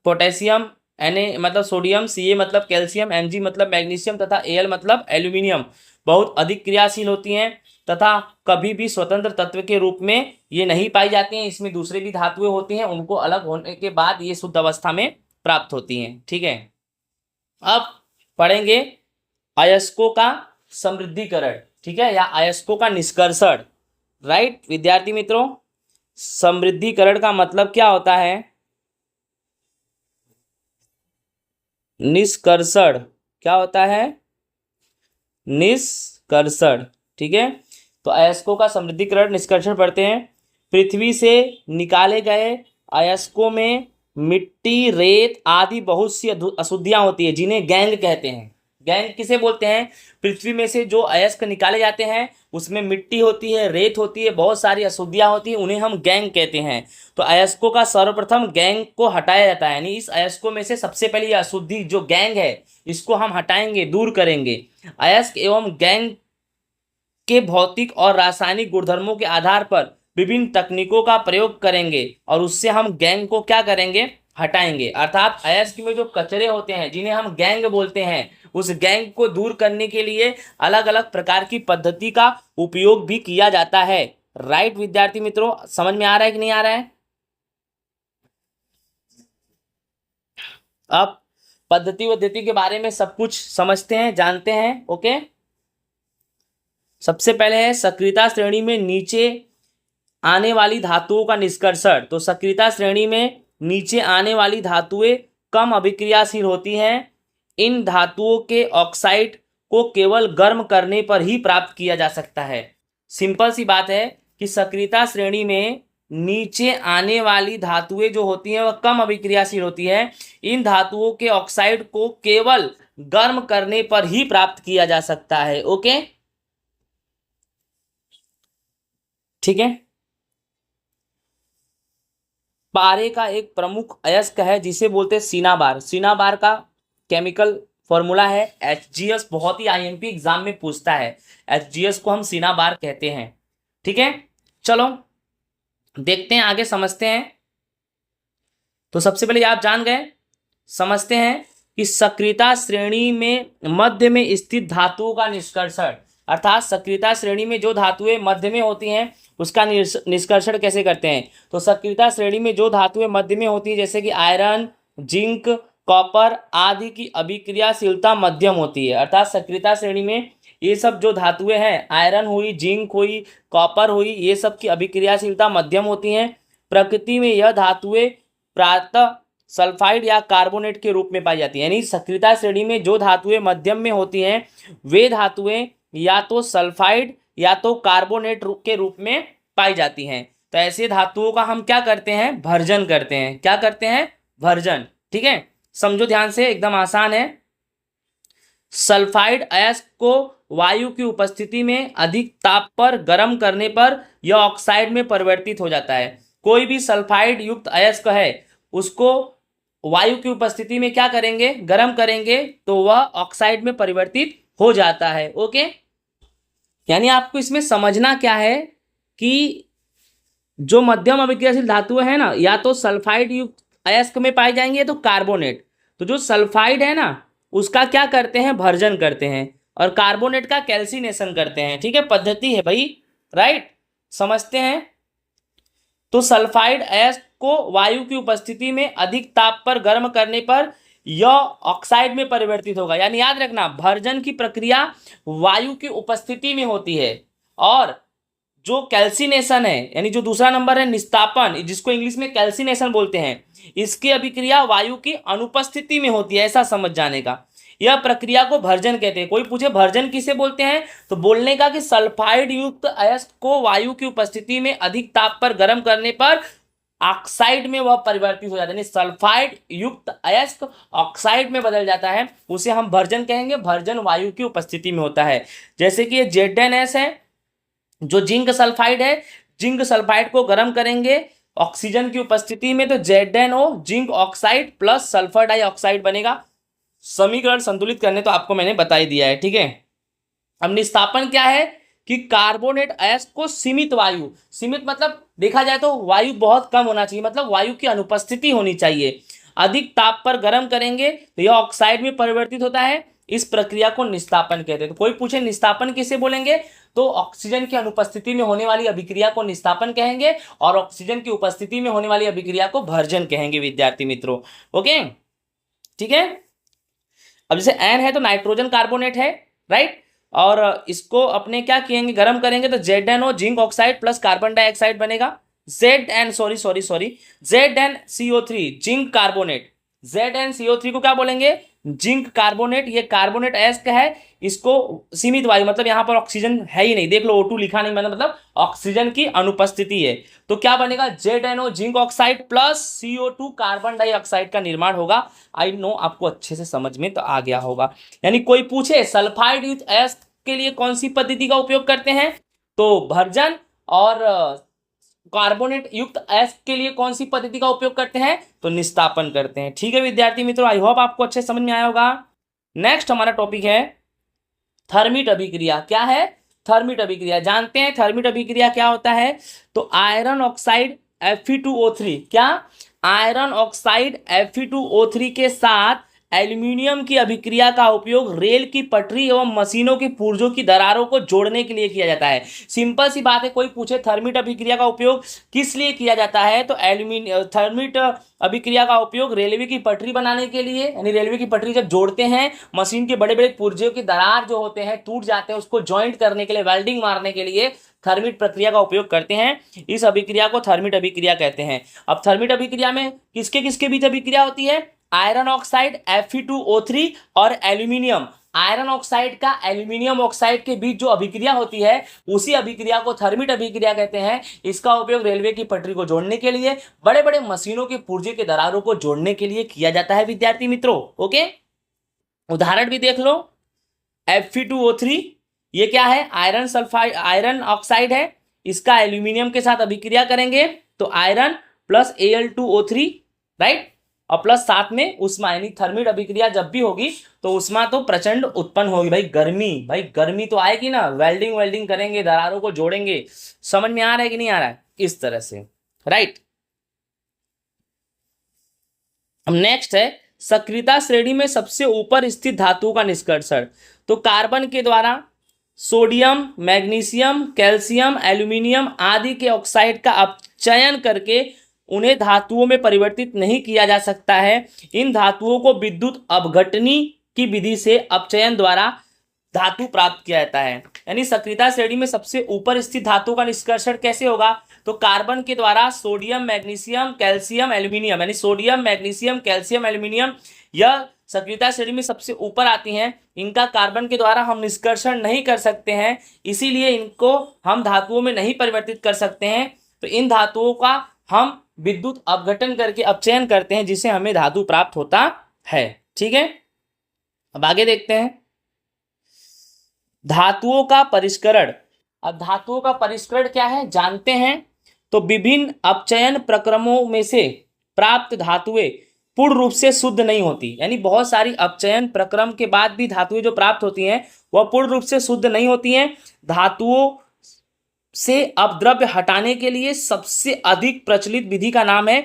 पोटेशियम, Na मतलब सोडियम, Ca मतलब कैल्शियम, Mg मतलब मैग्नीशियम तथा Al मतलब एल्यूमिनियम बहुत अधिक क्रियाशील होती हैं तथा कभी भी स्वतंत्र तत्व के रूप में ये नहीं पाई जाती हैं। इसमें दूसरे भी धातुएं होती हैं, उनको अलग होने के बाद ये शुद्ध अवस्था में प्राप्त होती हैं। ठीक है। अब पढ़ेंगे अयस्कों का समृद्धिकरण। ठीक है, या अयस्कों का निष्कर्षण। राइट विद्यार्थी मित्रों, समृद्धिकरण का मतलब क्या होता है? निष्कर्षण क्या होता है? निष्कर्षण। ठीक है, तो अयस्कों का समृद्धिकरण निष्कर्षण पढ़ते हैं। पृथ्वी से निकाले गए अयस्कों में मिट्टी, रेत आदि बहुत सी अशुद्धियां होती है जिन्हें गैंग कहते हैं। गैंग किसे बोलते हैं? पृथ्वी में से जो अयस्क निकाले जाते हैं उसमें मिट्टी होती है, रेत होती है, बहुत सारी अशुद्धियां होती हैं, उन्हें हम गैंग कहते हैं। तो अयस्कों का सर्वप्रथम गैंग को हटाया जाता है, यानी इस अयस्कों में से सबसे पहले ये अशुद्धि जो गैंग है इसको हम हटाएंगे, दूर करेंगे। अयस्क एवं गैंग के भौतिक और रासायनिक गुणधर्मों के आधार पर विभिन्न तकनीकों का प्रयोग करेंगे और उससे हम गैंग को क्या करेंगे? हटाएंगे। अर्थात अयस्क में जो कचरे होते हैं जिन्हें हम गैंग बोलते हैं, उस गैंग को दूर करने के लिए अलग अलग प्रकार की पद्धति का उपयोग भी किया जाता है। राइट विद्यार्थी मित्रों, समझ में आ रहा है कि नहीं आ रहा है? अब पद्धति के बारे में सब कुछ समझते हैं, जानते हैं। ओके, सबसे पहले है सक्रियता श्रेणी में नीचे आने वाली धातुओं का निष्कर्षण। तो सक्रियता श्रेणी में नीचे आने वाली धातुएं कम अभिक्रियाशील होती हैं। इन धातुओं के ऑक्साइड को केवल गर्म करने पर ही प्राप्त किया जा सकता है। सिंपल सी बात है कि सक्रियता श्रेणी में नीचे आने वाली धातुएं जो होती हैं वह कम अभिक्रियाशील होती है। इन धातुओं के ऑक्साइड को केवल गर्म करने पर ही प्राप्त किया जा सकता है। ओके, ठीक है। पारे का एक प्रमुख अयस्क है जिसे बोलते हैं सिनाबार। सिनाबार का केमिकल फॉर्मूला है HGS। बहुत ही IMP एग्जाम में पूछता है, HGS को हम सिनाबार कहते हैं। ठीक है, चलो देखते हैं आगे, समझते हैं। तो सबसे पहले आप जान गए, समझते हैं कि सक्रियता श्रेणी में मध्य में स्थित धातुओं का निष्कर्षण, अर्थात सक्रियता श्रेणी में जो धातुएं मध्य में होती हैं उसका निष्कर्षण कैसे करते हैं। तो सक्रियता श्रेणी में जो धातुएं मध्य में होती हैं जैसे कि आयरन, जिंक, कॉपर आदि की अभिक्रियाशीलता मध्यम होती है। अर्थात सक्रियता श्रेणी में ये सब जो धातुएं हैं, आयरन हुई, जिंक हुई, कॉपर हुई, ये सब की अभिक्रियाशीलता मध्यम होती हैं। प्रकृति में यह धातुएं प्रायतः सल्फाइड या कार्बोनेट के रूप में पाई जाती है। यानी सक्रियता श्रेणी में जो धातुएं मध्यम में होती हैं वे धातुएं या तो सल्फाइड या तो कार्बोनेट के रूप में पाई जाती हैं। तो ऐसे धातुओं का हम क्या करते हैं, भर्जन करते हैं। क्या करते हैं, भर्जन। ठीक है, समझो ध्यान से, एकदम आसान है। सल्फाइड अयस्क को वायु की उपस्थिति में अधिक ताप पर गर्म करने पर यह ऑक्साइड में परिवर्तित हो जाता है। कोई भी सल्फाइड युक्त अयस्क है उसको वायु की उपस्थिति में क्या करेंगे, गर्म करेंगे, तो वह ऑक्साइड में परिवर्तित हो जाता है। ओके, यानी आपको इसमें समझना क्या है कि जो मध्यम अभिक्रियाशील धातुएं हैं ना, या तो सल्फाइड युक्त अयस्क में पाई जाएंगे या तो कार्बोनेट। तो जो सल्फाइड है ना उसका क्या करते हैं, भर्जन करते हैं, और कार्बोनेट का कैल्सिनेशन करते हैं। ठीक है, पद्धति है भाई, राइट, समझते हैं। तो सल्फाइड अयस्क को वायु की उपस्थिति में अधिक ताप पर गर्म करने पर यह ऑक्साइड में परिवर्तित होगा। यानी याद रखना, भर्जन की प्रक्रिया वायु की उपस्थिति में होती है, और जो कैल्सिनेशन है यानी जो दूसरा नंबर है निस्तापन, जिसको इंग्लिश में कैल्सिनेशन बोलते हैं, इसकी अभिक्रिया वायु की अनुपस्थिति में होती है। ऐसा समझ जाने का, यह प्रक्रिया को भर्जन कहते हैं। कोई पूछे भर्जन किसे बोलते हैं, तो बोलने का कि सल्फाइड युक्त अयस्क को वायु की उपस्थिति में अधिक ताप पर गर्म करने पर ऑक्साइड में वह परिवर्तित हो जाता है। सल्फाइड युक्त अयस्क ऑक्साइड में बदल जाता है, उसे हम भर्जन कहेंगे। भर्जन वायु की उपस्थिति में होता है। जैसे कि ये ZnS है जो जिंक सल्फाइड है, जिंक सल्फाइड को गर्म करेंगे ऑक्सीजन की उपस्थिति में तो ZnO zinc oxide plus sulphur dioxide बनेगा। समीकरण संतुलित करने तो आपको मैंने बता ही दिया है। ठीक है, अब निस्तापन क्या है कि कार्बोनेट अयस्क को सीमित वायु, सीमित मतलब देखा जाए तो वायु बहुत कम होना चाहिए, मतलब वायु की अनुपस्थिति होनी चाहिए, अधिक ताप पर गर्म करेंगे तो यह ऑक्साइड में परिवर्तित होता है। इस प्रक्रिया को निस्तापन कहते हैं। तो कोई पूछे निस्तापन किसे बोलेंगे, तो ऑक्सीजन की अनुपस्थिति में होने वाली अभिक्रिया को निस्तापन कहेंगे, और ऑक्सीजन की उपस्थिति में होने वाली अभिक्रिया को भर्जन कहेंगे विद्यार्थी मित्रों। ओके, ठीक है। अब जैसे N है तो नाइट्रोजन कार्बोनेट है, राइट, और इसको अपने क्या किएंगे, गर्म करेंगे तो ZnO zinc oxide plus carbon dioxide बनेगा। ZnCO3 जिंक कार्बोनेट, ZnCO3 को क्या बोलेंगे, जिंक कार्बोनेट। ये कार्बोनेट अयस्क है, इसको सीमित वायु मतलब यहाँ पर ऑक्सीजन है ही नहीं, देख लो O2 लिखा नहीं, मतलब ऑक्सीजन की अनुपस्थिति है, तो क्या बनेगा ZnO zinc oxide plus CO2 carbon dioxide का निर्माण होगा। आई नो आपको अच्छे से समझ में तो आ गया होगा। यानी कोई पूछे सल्फाइड युक्त अयस्क के लिए कौन सी पद्धति का उपयोग करते हैं, तो भर्जन, और कार्बोनेट युक्त अयस्क के लिए कौन सी पद्धति का उपयोग करते हैं, तो निस्तापन करते हैं। ठीक है विद्यार्थी मित्रों, आई होप आपको अच्छे समझ में आया होगा। नेक्स्ट हमारा टॉपिक है थर्मिट अभिक्रिया। क्या है, थर्मिट अभिक्रिया। जानते हैं थर्मिट अभिक्रिया क्या होता है, तो आयरन ऑक्साइड Fe2O3, क्या, आयरन ऑक्साइड Fe2O3 के साथ एल्यूमिनियम की अभिक्रिया का उपयोग रेल की पटरी एवं मशीनों के पुर्जों की दरारों को जोड़ने के लिए किया जाता है। सिंपल सी बात है, कोई पूछे थर्मिट अभिक्रिया का उपयोग किस लिए किया जाता है, तो थर्मिट अभिक्रिया का उपयोग रेलवे की पटरी बनाने के लिए, यानी रेलवे की पटरी जब जोड़ते हैं, मशीन के बड़े बड़े पुर्जों की दरार जो होते हैं टूट जाते हैं, उसको ज्वाइंट करने के लिए, वेल्डिंग मारने के लिए थर्मिट प्रक्रिया का उपयोग करते हैं। इस अभिक्रिया को थर्मिट अभिक्रिया कहते हैं। अब थर्मिट अभिक्रिया में किसके किसके बीच अभिक्रिया होती है, आयरन ऑक्साइड Fe2O3 और एल्यूमिनियम, आयरन ऑक्साइड का एल्यूमिनियम ऑक्साइड के बीच जो अभिक्रिया होती है उसी अभिक्रिया को थर्मिट अभिक्रिया कहते हैं। इसका उपयोग रेलवे की पटरी को जोड़ने के लिए, बड़े बड़े मशीनों के पुर्जे के दरारों को जोड़ने के लिए किया जाता है विद्यार्थी मित्रों। ओके, उदाहरण भी देख लो, Fe2O3, ये क्या है, आयरन सल्फाइड, आयरन ऑक्साइड है, इसका एल्यूमिनियम के साथ अभिक्रिया करेंगे तो आयरन प्लस Al2O3, राइट, और प्लस साथ में उष्मा, यानी थर्मिड अभिक्रिया जब भी होगी तो उष्मा तो प्रचंड उत्पन्न होगी, भाई गर्मी तो आएगी ना, वेल्डिंग करेंगे, दरारों को जोड़ेंगे, समझ में आ रहा है कि नहीं आ रहा है, इस तरह से, राइट। अब नेक्स्ट है सक्रियता श्रेणी में सबसे ऊपर स्थित धातुओं का निष्कर्षण। तो कार्बन के द्वारा सोडियम, मैग्नीशियम, कैल्शियम, एल्यूमिनियम आदि के ऑक्साइड का अपचयन करके उन्हें धातुओं में परिवर्तित नहीं किया जा सकता है। इन धातुओं को विद्युत अपघटनी की विधि से अपचयन द्वारा धातु प्राप्त किया जाता है। यानी सक्रियता श्रेणी में सबसे ऊपर स्थित धातु का निष्कर्षण कैसे होगा, तो कार्बन के द्वारा सोडियम, मैग्नीशियम, कैल्शियम, एल्यूमिनियम, यानी सोडियम, मैग्नीशियम, कैल्शियम, एल्यूमिनियम, यह सक्रियता श्रेणी में सबसे ऊपर आती हैं। इनका कार्बन के द्वारा हम निष्कर्षण नहीं कर सकते हैं, इसीलिए इनको हम धातुओं में नहीं परिवर्तित कर सकते हैं। तो इन धातुओं का हम विद्युत अपघटन करके अपचयन करते हैं, जिसे हमें धातु प्राप्त होता है। ठीक है, अब आगे देखते हैं धातुओं का परिष्करण। अब धातुओं का परिष्करण क्या है जानते हैं। तो विभिन्न अपचयन प्रक्रमों में से प्राप्त धातुएं पूर्ण रूप से शुद्ध नहीं होती, यानी बहुत सारी अपचयन प्रक्रम के बाद भी धातुएं जो प्राप्त होती हैं वह पूर्ण रूप से शुद्ध नहीं होती हैं। धातुओं से अपद्रव्य हटाने के लिए सबसे अधिक प्रचलित विधि का नाम है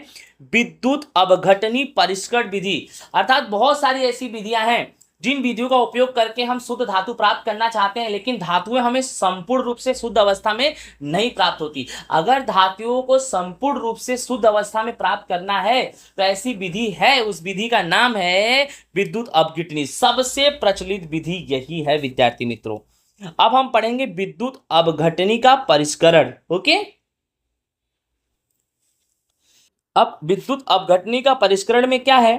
विद्युत अपघटनी परिष्करण विधि। अर्थात बहुत सारी ऐसी विधियां हैं जिन विधियों का उपयोग करके हम शुद्ध धातु प्राप्त करना चाहते हैं, लेकिन धातुएं हमें संपूर्ण रूप से शुद्ध अवस्था में नहीं प्राप्त होती। अगर धातुओं को संपूर्ण रूप से शुद्ध अवस्था में प्राप्त करना है तो ऐसी विधि है, उस विधि का नाम है विद्युत अपघटनी। सबसे प्रचलित विधि यही है विद्यार्थी मित्रों। अब हम पढ़ेंगे विद्युत अपघटनी का परिष्करण। ओके, अब विद्युत अपघटनी का परिष्करण में क्या है,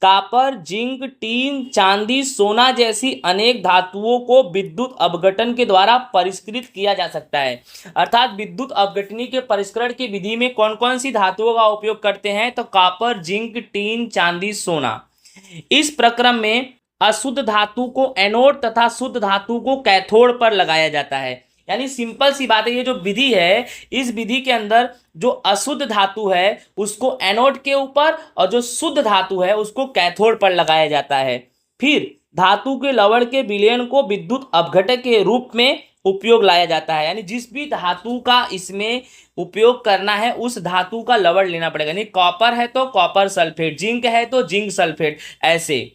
कॉपर, जिंक, टीन, चांदी, सोना जैसी अनेक धातुओं को विद्युत अपघटन के द्वारा परिष्कृत किया जा सकता है। अर्थात विद्युत अपघटनी के परिष्करण की विधि में कौन कौन सी धातुओं का उपयोग करते हैं, तो कॉपर, जिंक, टीन, चांदी, सोना। इस प्रक्रम में अशुद्ध धातु को एनोड तथा शुद्ध धातु को कैथोड पर लगाया जाता है। यानी सिंपल सी बात है, ये जो विधि है इस विधि के अंदर जो अशुद्ध धातु है उसको एनोड के ऊपर और जो शुद्ध धातु है उसको कैथोड पर लगाया जाता है। फिर धातु के लवण के विलयन को विद्युत अपघटक के रूप में उपयोग लाया जाता है। यानी जिस भी धातु का इसमें उपयोग करना है उस धातु का लवण लेना पड़ेगा। यानी कॉपर है तो कॉपर सल्फेट, जिंक है तो जिंक सल्फेट, ऐसे।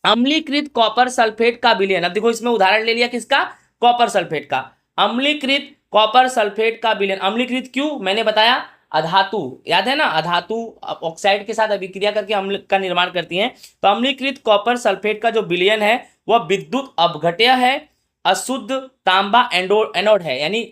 अम्लीकृत कॉपर सल्फेट का विलयन, अब देखो इसमें उदाहरण ले लिया किसका, कॉपर सल्फेट का। अम्लीकृत कॉपर सल्फेट का विलयन, अम्लीकृत क्यों, मैंने बताया अधातु, याद है ना, अधातु ऑक्साइड के साथ अभिक्रिया करके अम्ल का निर्माण करती हैं। तो अम्लीकृत कॉपर सल्फेट का जो विलयन है वह विद्युत अपघट्य है। अशुद्ध तांबा एनोड है। यानी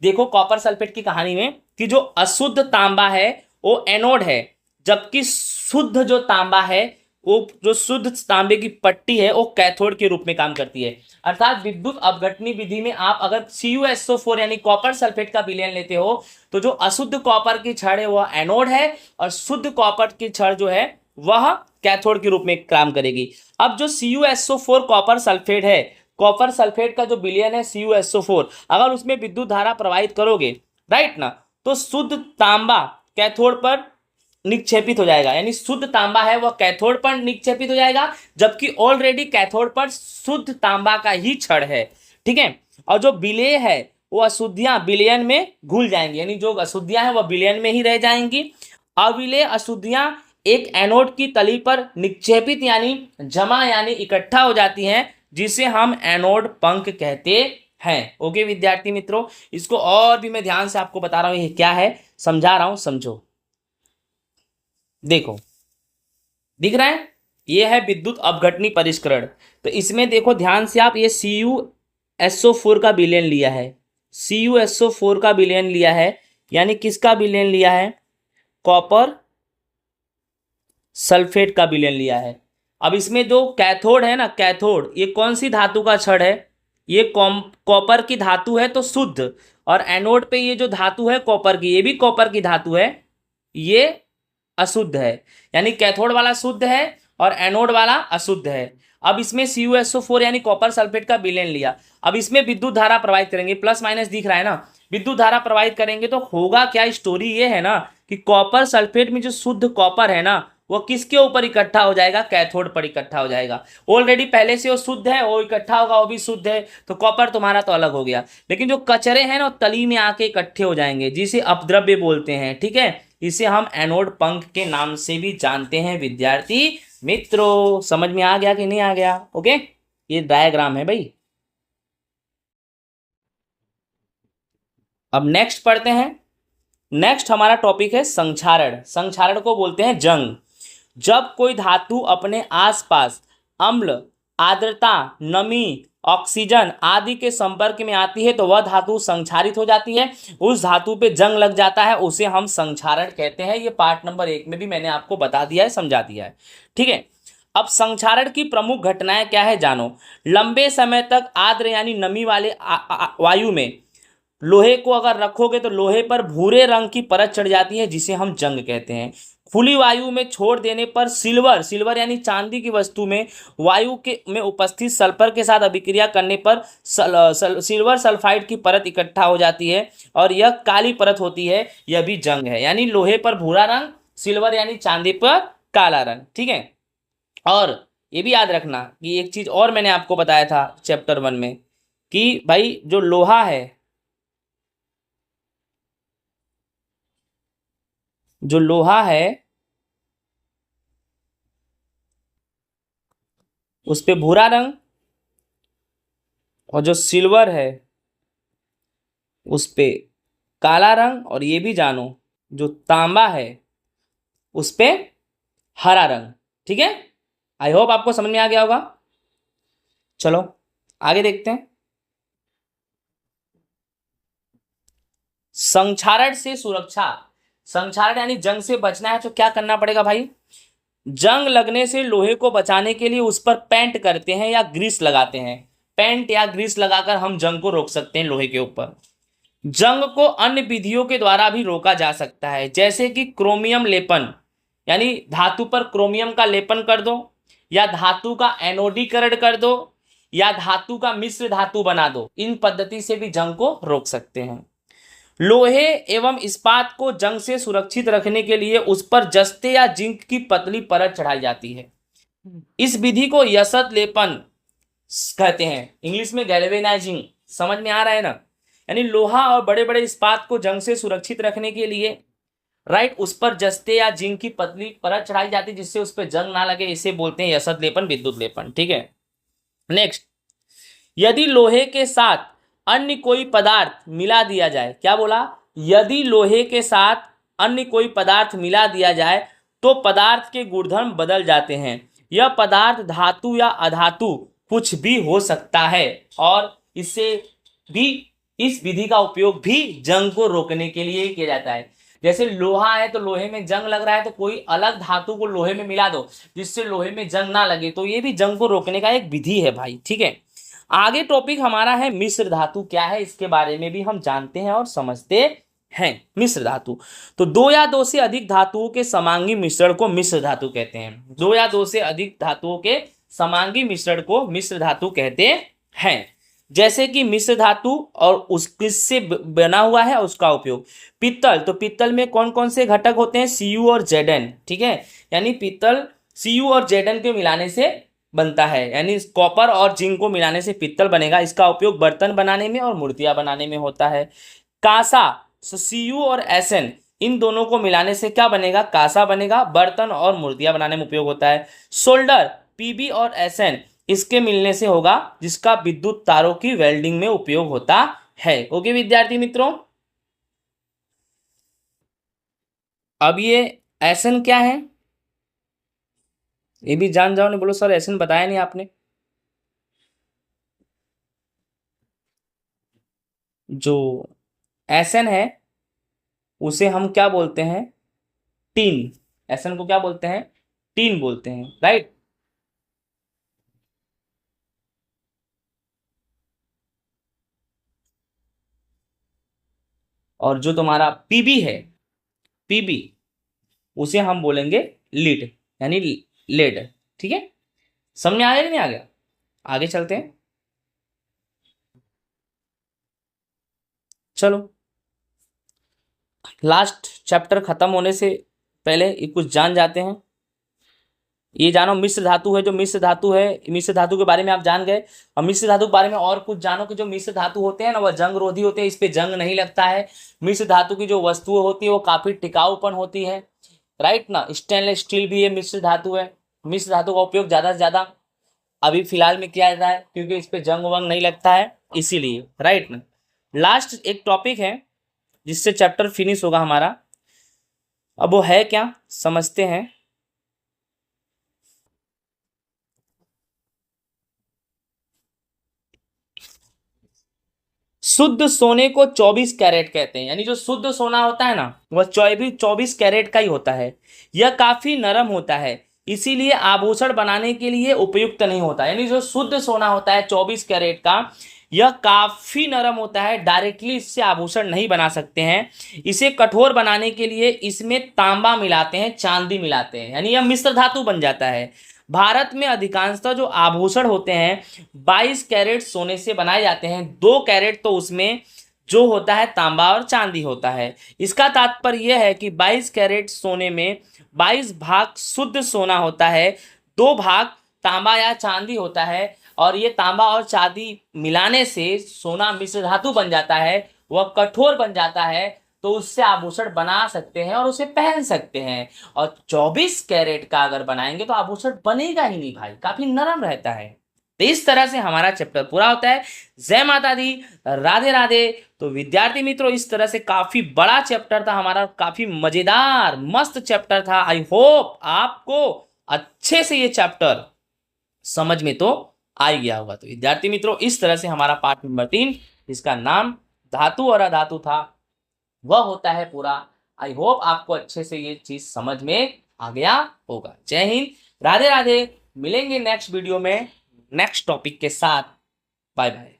देखो कॉपर सल्फेट की कहानी में कि जो अशुद्ध तांबा है वो एनोड है, जबकि शुद्ध जो तांबा है वो जो शुद्ध तांबे की पट्टी है वो कैथोड के रूप में काम करती है। अर्थात विद्युत अपघटनी विधि में आप अगर CuSO4 यानी कॉपर सल्फेट का विलयन लेते हो तो जो अशुद्ध कॉपर की छड़ है वह एनोड है और शुद्ध कॉपर की छड़ जो है वह कैथोड के रूप में काम करेगी। अब जो CuSO4 कॉपर सल्फेट है, कॉपर सल्फेट का जो विलयन है CuSO4, अगर उसमें विद्युत धारा प्रवाहित करोगे, राइट ना, तो शुद्ध तांबा कैथोड पर निक्षेपित हो जाएगा। यानी शुद्ध तांबा है वह कैथोड पर निक्षेपित हो जाएगा, जबकि ऑलरेडी कैथोड पर शुद्ध तांबा का ही छड़ है। ठीक है, और जो विलेय है वो अशुद्धियां विलयन में घुल जाएंगी, यानी जो अशुद्धियां हैं वह विलयन में ही रह जाएंगी। अविलेय अशुद्धियां एक एनोड की तली पर निक्षेपित यानी जमा यानी इकट्ठा हो जाती हैं, जिसे हम एनोड पंख कहते हैं। ओके विद्यार्थी मित्रों, इसको और भी मैं ध्यान से आपको बता रहा हूं, ये क्या है समझा रहा हूं, समझो। देखो दिख रहा है, ये है विद्युत अपघटनी परिष्करण। तो इसमें देखो ध्यान से आप, ये CuSO4 का विलयन लिया है, CuSO4 का विलयन लिया है, यानी किसका विलयन लिया है, कॉपर सल्फेट का विलयन लिया है। अब इसमें जो कैथोड है ना, कैथोड ये कौन सी धातु का छड़ है, ये कॉपर की धातु है तो शुद्ध, और एनोड पे ये जो धातु है कॉपर की, ये भी कॉपर की धातु है, ये अशुद्ध है। यानी कैथोड वाला शुद्ध है और एनोड वाला अशुद्ध है। अब इसमें CuSO4 यानी कॉपर सल्फेट का विलेन लिया, अब इसमें विद्युत धारा प्रवाहित करेंगे, प्लस माइनस दिख रहा है ना, विद्युत धारा प्रवाहित करेंगे तो होगा क्या, स्टोरी ये है ना कि कॉपर सल्फेट में जो शुद्ध कॉपर है ना वो किसके ऊपर इकट्ठा हो जाएगा, कैथोड पर इकट्ठा हो जाएगा। ऑलरेडी पहले से वो शुद्ध है, वो इकट्ठा होगा, वो भी शुद्ध है, तो कॉपर तुम्हारा तो अलग हो गया। लेकिन जो कचरे हैं ना तली में आके इकट्ठे हो जाएंगे, जिसे अपद्रव्य बोलते हैं, ठीक है, इसे हम एनोड पंख के नाम से भी जानते हैं विद्यार्थी मित्रों। समझ में आ गया कि नहीं आ गया? ओके, ये डायग्राम है भाई। अब नेक्स्ट पढ़ते हैं। नेक्स्ट हमारा टॉपिक है संक्षारण। संक्षारण को बोलते हैं जंग। जब कोई धातु अपने आसपास अम्ल, आर्द्रता, नमी, ऑक्सीजन आदि के संपर्क में आती है तो वह धातु संक्षारित हो जाती है, उस धातु पे जंग लग जाता है, उसे हम संक्षारण कहते हैं। ये पार्ट नंबर 1 में भी मैंने आपको बता दिया है, समझा दिया है, ठीक है। अब संक्षारण की प्रमुख घटनाएं क्या है जानो। लंबे समय तक आर्द्र यानी नमी वाले वायु में लोहे को अगर रखोगे तो लोहे पर भूरे रंग की परत चढ़ जाती है, जिसे हम जंग कहते हैं। खुली वायु में छोड़ देने पर सिल्वर, सिल्वर यानी चांदी की वस्तु में वायु के में उपस्थित सल्फर के साथ अभिक्रिया करने पर सिल्वर सल्फाइड की परत इकट्ठा हो जाती है और यह काली परत होती है, यह भी जंग है। यानी लोहे पर भूरा रंग, सिल्वर यानी चांदी पर काला रंग, ठीक है। और ये भी याद रखना कि एक चीज और मैंने आपको बताया था चैप्टर 1 में कि भाई जो लोहा है, जो लोहा है उस पे भूरा रंग, और जो सिल्वर है उस पे काला रंग, और ये भी जानो जो तांबा है उस पे हरा रंग, ठीक है। आई होप आपको समझ में आ गया होगा। चलो आगे देखते हैं। संक्षारण से सुरक्षा। संक्षारण यानी जंग से बचना है तो क्या करना पड़ेगा भाई, जंग लगने से लोहे को बचाने के लिए उस पर पेंट करते हैं या ग्रीस लगाते हैं। पेंट या ग्रीस लगाकर हम जंग को रोक सकते हैं लोहे के ऊपर। जंग को अन्य विधियों के द्वारा भी रोका जा सकता है, जैसे कि क्रोमियम लेपन, यानी धातु पर क्रोमियम का लेपन कर दो, या धातु का एनोडीकरण कर दो, या धातु का मिश्र धातु बना दो। इन पद्धति से भी जंग को रोक सकते हैं। लोहे एवं इस्पात को जंग से सुरक्षित रखने के लिए उस पर जस्ते या जिंक की पतली परत चढ़ाई जाती है। इस विधि को यशत लेपन कहते हैं, इंग्लिश में गैल्वेनाइजिंग। समझ में आ रहा है ना? यानी लोहा और बड़े बड़े इस्पात को जंग से सुरक्षित रखने के लिए राइट उस पर जस्ते या जिंक की पतली परत चढ़ाई जाती है, जिससे उस पर जंग ना लगे। इसे बोलते हैं यशत लेपन, विद्युत लेपन, ठीक है। नेक्स्ट, यदि लोहे के साथ अन्य कोई पदार्थ मिला दिया जाए, क्या बोला, यदि लोहे के साथ अन्य कोई पदार्थ मिला दिया जाए तो पदार्थ के गुणधर्म बदल जाते हैं। यह पदार्थ धातु या अधातु कुछ भी हो सकता है, और इससे भी इस विधि का उपयोग भी जंग को रोकने के लिए किया जाता है। जैसे लोहा है तो लोहे में जंग लग रहा है तो कोई अलग धातु को लोहे में मिला दो जिससे लोहे में जंग ना लगे, तो ये भी जंग को रोकने का एक विधि है भाई, ठीक है। आगे टॉपिक हमारा है मिश्र धातु क्या है, इसके बारे में भी हम जानते हैं और समझते हैं। मिश्र धातु तो दो या दो से अधिक धातुओं के समांगी मिश्रण को मिश्र धातु कहते हैं। दो या दो से अधिक धातुओं के समांगी मिश्रण को मिश्र धातु कहते हैं। जैसे कि मिश्र धातु और उससे बना हुआ है उसका उपयोग। पित्तल, तो पित्तल में कौन कौन से घटक होते हैं, Cu और Zn, ठीक है। यानी पित्तल Cu और Zn के मिलाने से बनता है, यानी कॉपर और जिंक को मिलाने से पित्तल बनेगा। इसका उपयोग बर्तन बनाने में और मूर्तियां बनाने में होता है। कांसा, Cu और Sn इन दोनों को मिलाने से क्या बनेगा, कांसा बनेगा, बर्तन और मूर्तियां बनाने में उपयोग होता है। सोल्डर, Pb और Sn इसके मिलने से होगा, जिसका विद्युत तारों की वेल्डिंग में उपयोग होता है। ओके विद्यार्थी मित्रों, अब ये Sn क्या है ये भी जान जाओ। नहीं बोलो सर Sn बताया नहीं आपने। जो Sn है उसे हम क्या बोलते हैं, टीन। Sn को क्या बोलते हैं, टीन बोलते हैं, राइट। और जो तुम्हारा Pb है, Pb उसे हम बोलेंगे लीड, यानी लेड, ठीक है। समझ में आ गया कि नहीं आ गया? आगे चलते हैं। चलो, लास्ट चैप्टर खत्म होने से पहले ये कुछ जान जाते हैं। ये जानो मिश्र धातु है, जो मिश्र धातु है, मिश्र धातु के बारे में आप जान गए। और मिश्र धातु के बारे में और कुछ जानो कि जो मिश्र धातु होते हैं ना, वह जंग रोधी होते हैं, इस पे जंग नहीं लगता है। मिश्र धातु की जो वस्तुएं होती है वो काफी टिकाऊपन होती है, राइट ना। स्टेनलेस स्टील भी ये मिश्र धातु है। मिश्र धातु का उपयोग ज्यादा से ज्यादा अभी फिलहाल में किया जाता है, क्योंकि इस पे जंग वंग नहीं लगता है, इसीलिए, राइट ना। लास्ट एक टॉपिक है जिससे चैप्टर फिनिश होगा हमारा। अब वो है क्या, समझते हैं। शुद्ध सोने को 24 कैरेट कहते हैं, यानी जो शुद्ध सोना होता है ना, वह 24 कैरेट का ही होता है। यह काफी नरम होता है, इसीलिए आभूषण बनाने के लिए उपयुक्त नहीं होता। यानी जो शुद्ध सोना होता है 24 कैरेट का, यह काफी नरम होता है, डायरेक्टली इससे आभूषण नहीं बना सकते हैं। इसे कठोर बनाने के लिए इसमें तांबा मिलाते हैं, चांदी मिलाते हैं, यानी यह मिश्र धातु बन जाता है। भारत में अधिकांशतः जो आभूषण होते हैं 22 कैरेट सोने से बनाए जाते हैं। 2 कैरेट तो उसमें जो होता है तांबा और चांदी होता है। इसका तात्पर्य यह है कि 22 कैरेट सोने में 22 भाग शुद्ध सोना होता है, 2 भाग तांबा या चांदी होता है, और ये तांबा और चांदी मिलाने से सोना मिश्र धातु बन जाता है, वह कठोर बन जाता है, तो उससे आभूषण बना सकते हैं और उसे पहन सकते हैं। और 24 कैरेट का अगर बनाएंगे तो आभूषण बनेगा ही नहीं भाई, काफी नरम रहता है। तो इस तरह से हमारा चैप्टर पूरा होता है। जय माता दी, राधे राधे। तो विद्यार्थी मित्रों, इस तरह से काफी बड़ा चैप्टर था हमारा, काफी मजेदार मस्त चैप्टर था। आई होप आपको अच्छे से ये चैप्टर समझ में तो आ गया होगा। तो विद्यार्थी मित्रों, इस तरह से हमारा पाठ नंबर 3, जिसका नाम धातु और अधातु था, वह होता है पूरा। आई होप आपको अच्छे से ये चीज समझ में आ गया होगा। जय हिंद, राधे राधे। मिलेंगे नेक्स्ट वीडियो में नेक्स्ट टॉपिक के साथ। Bye bye.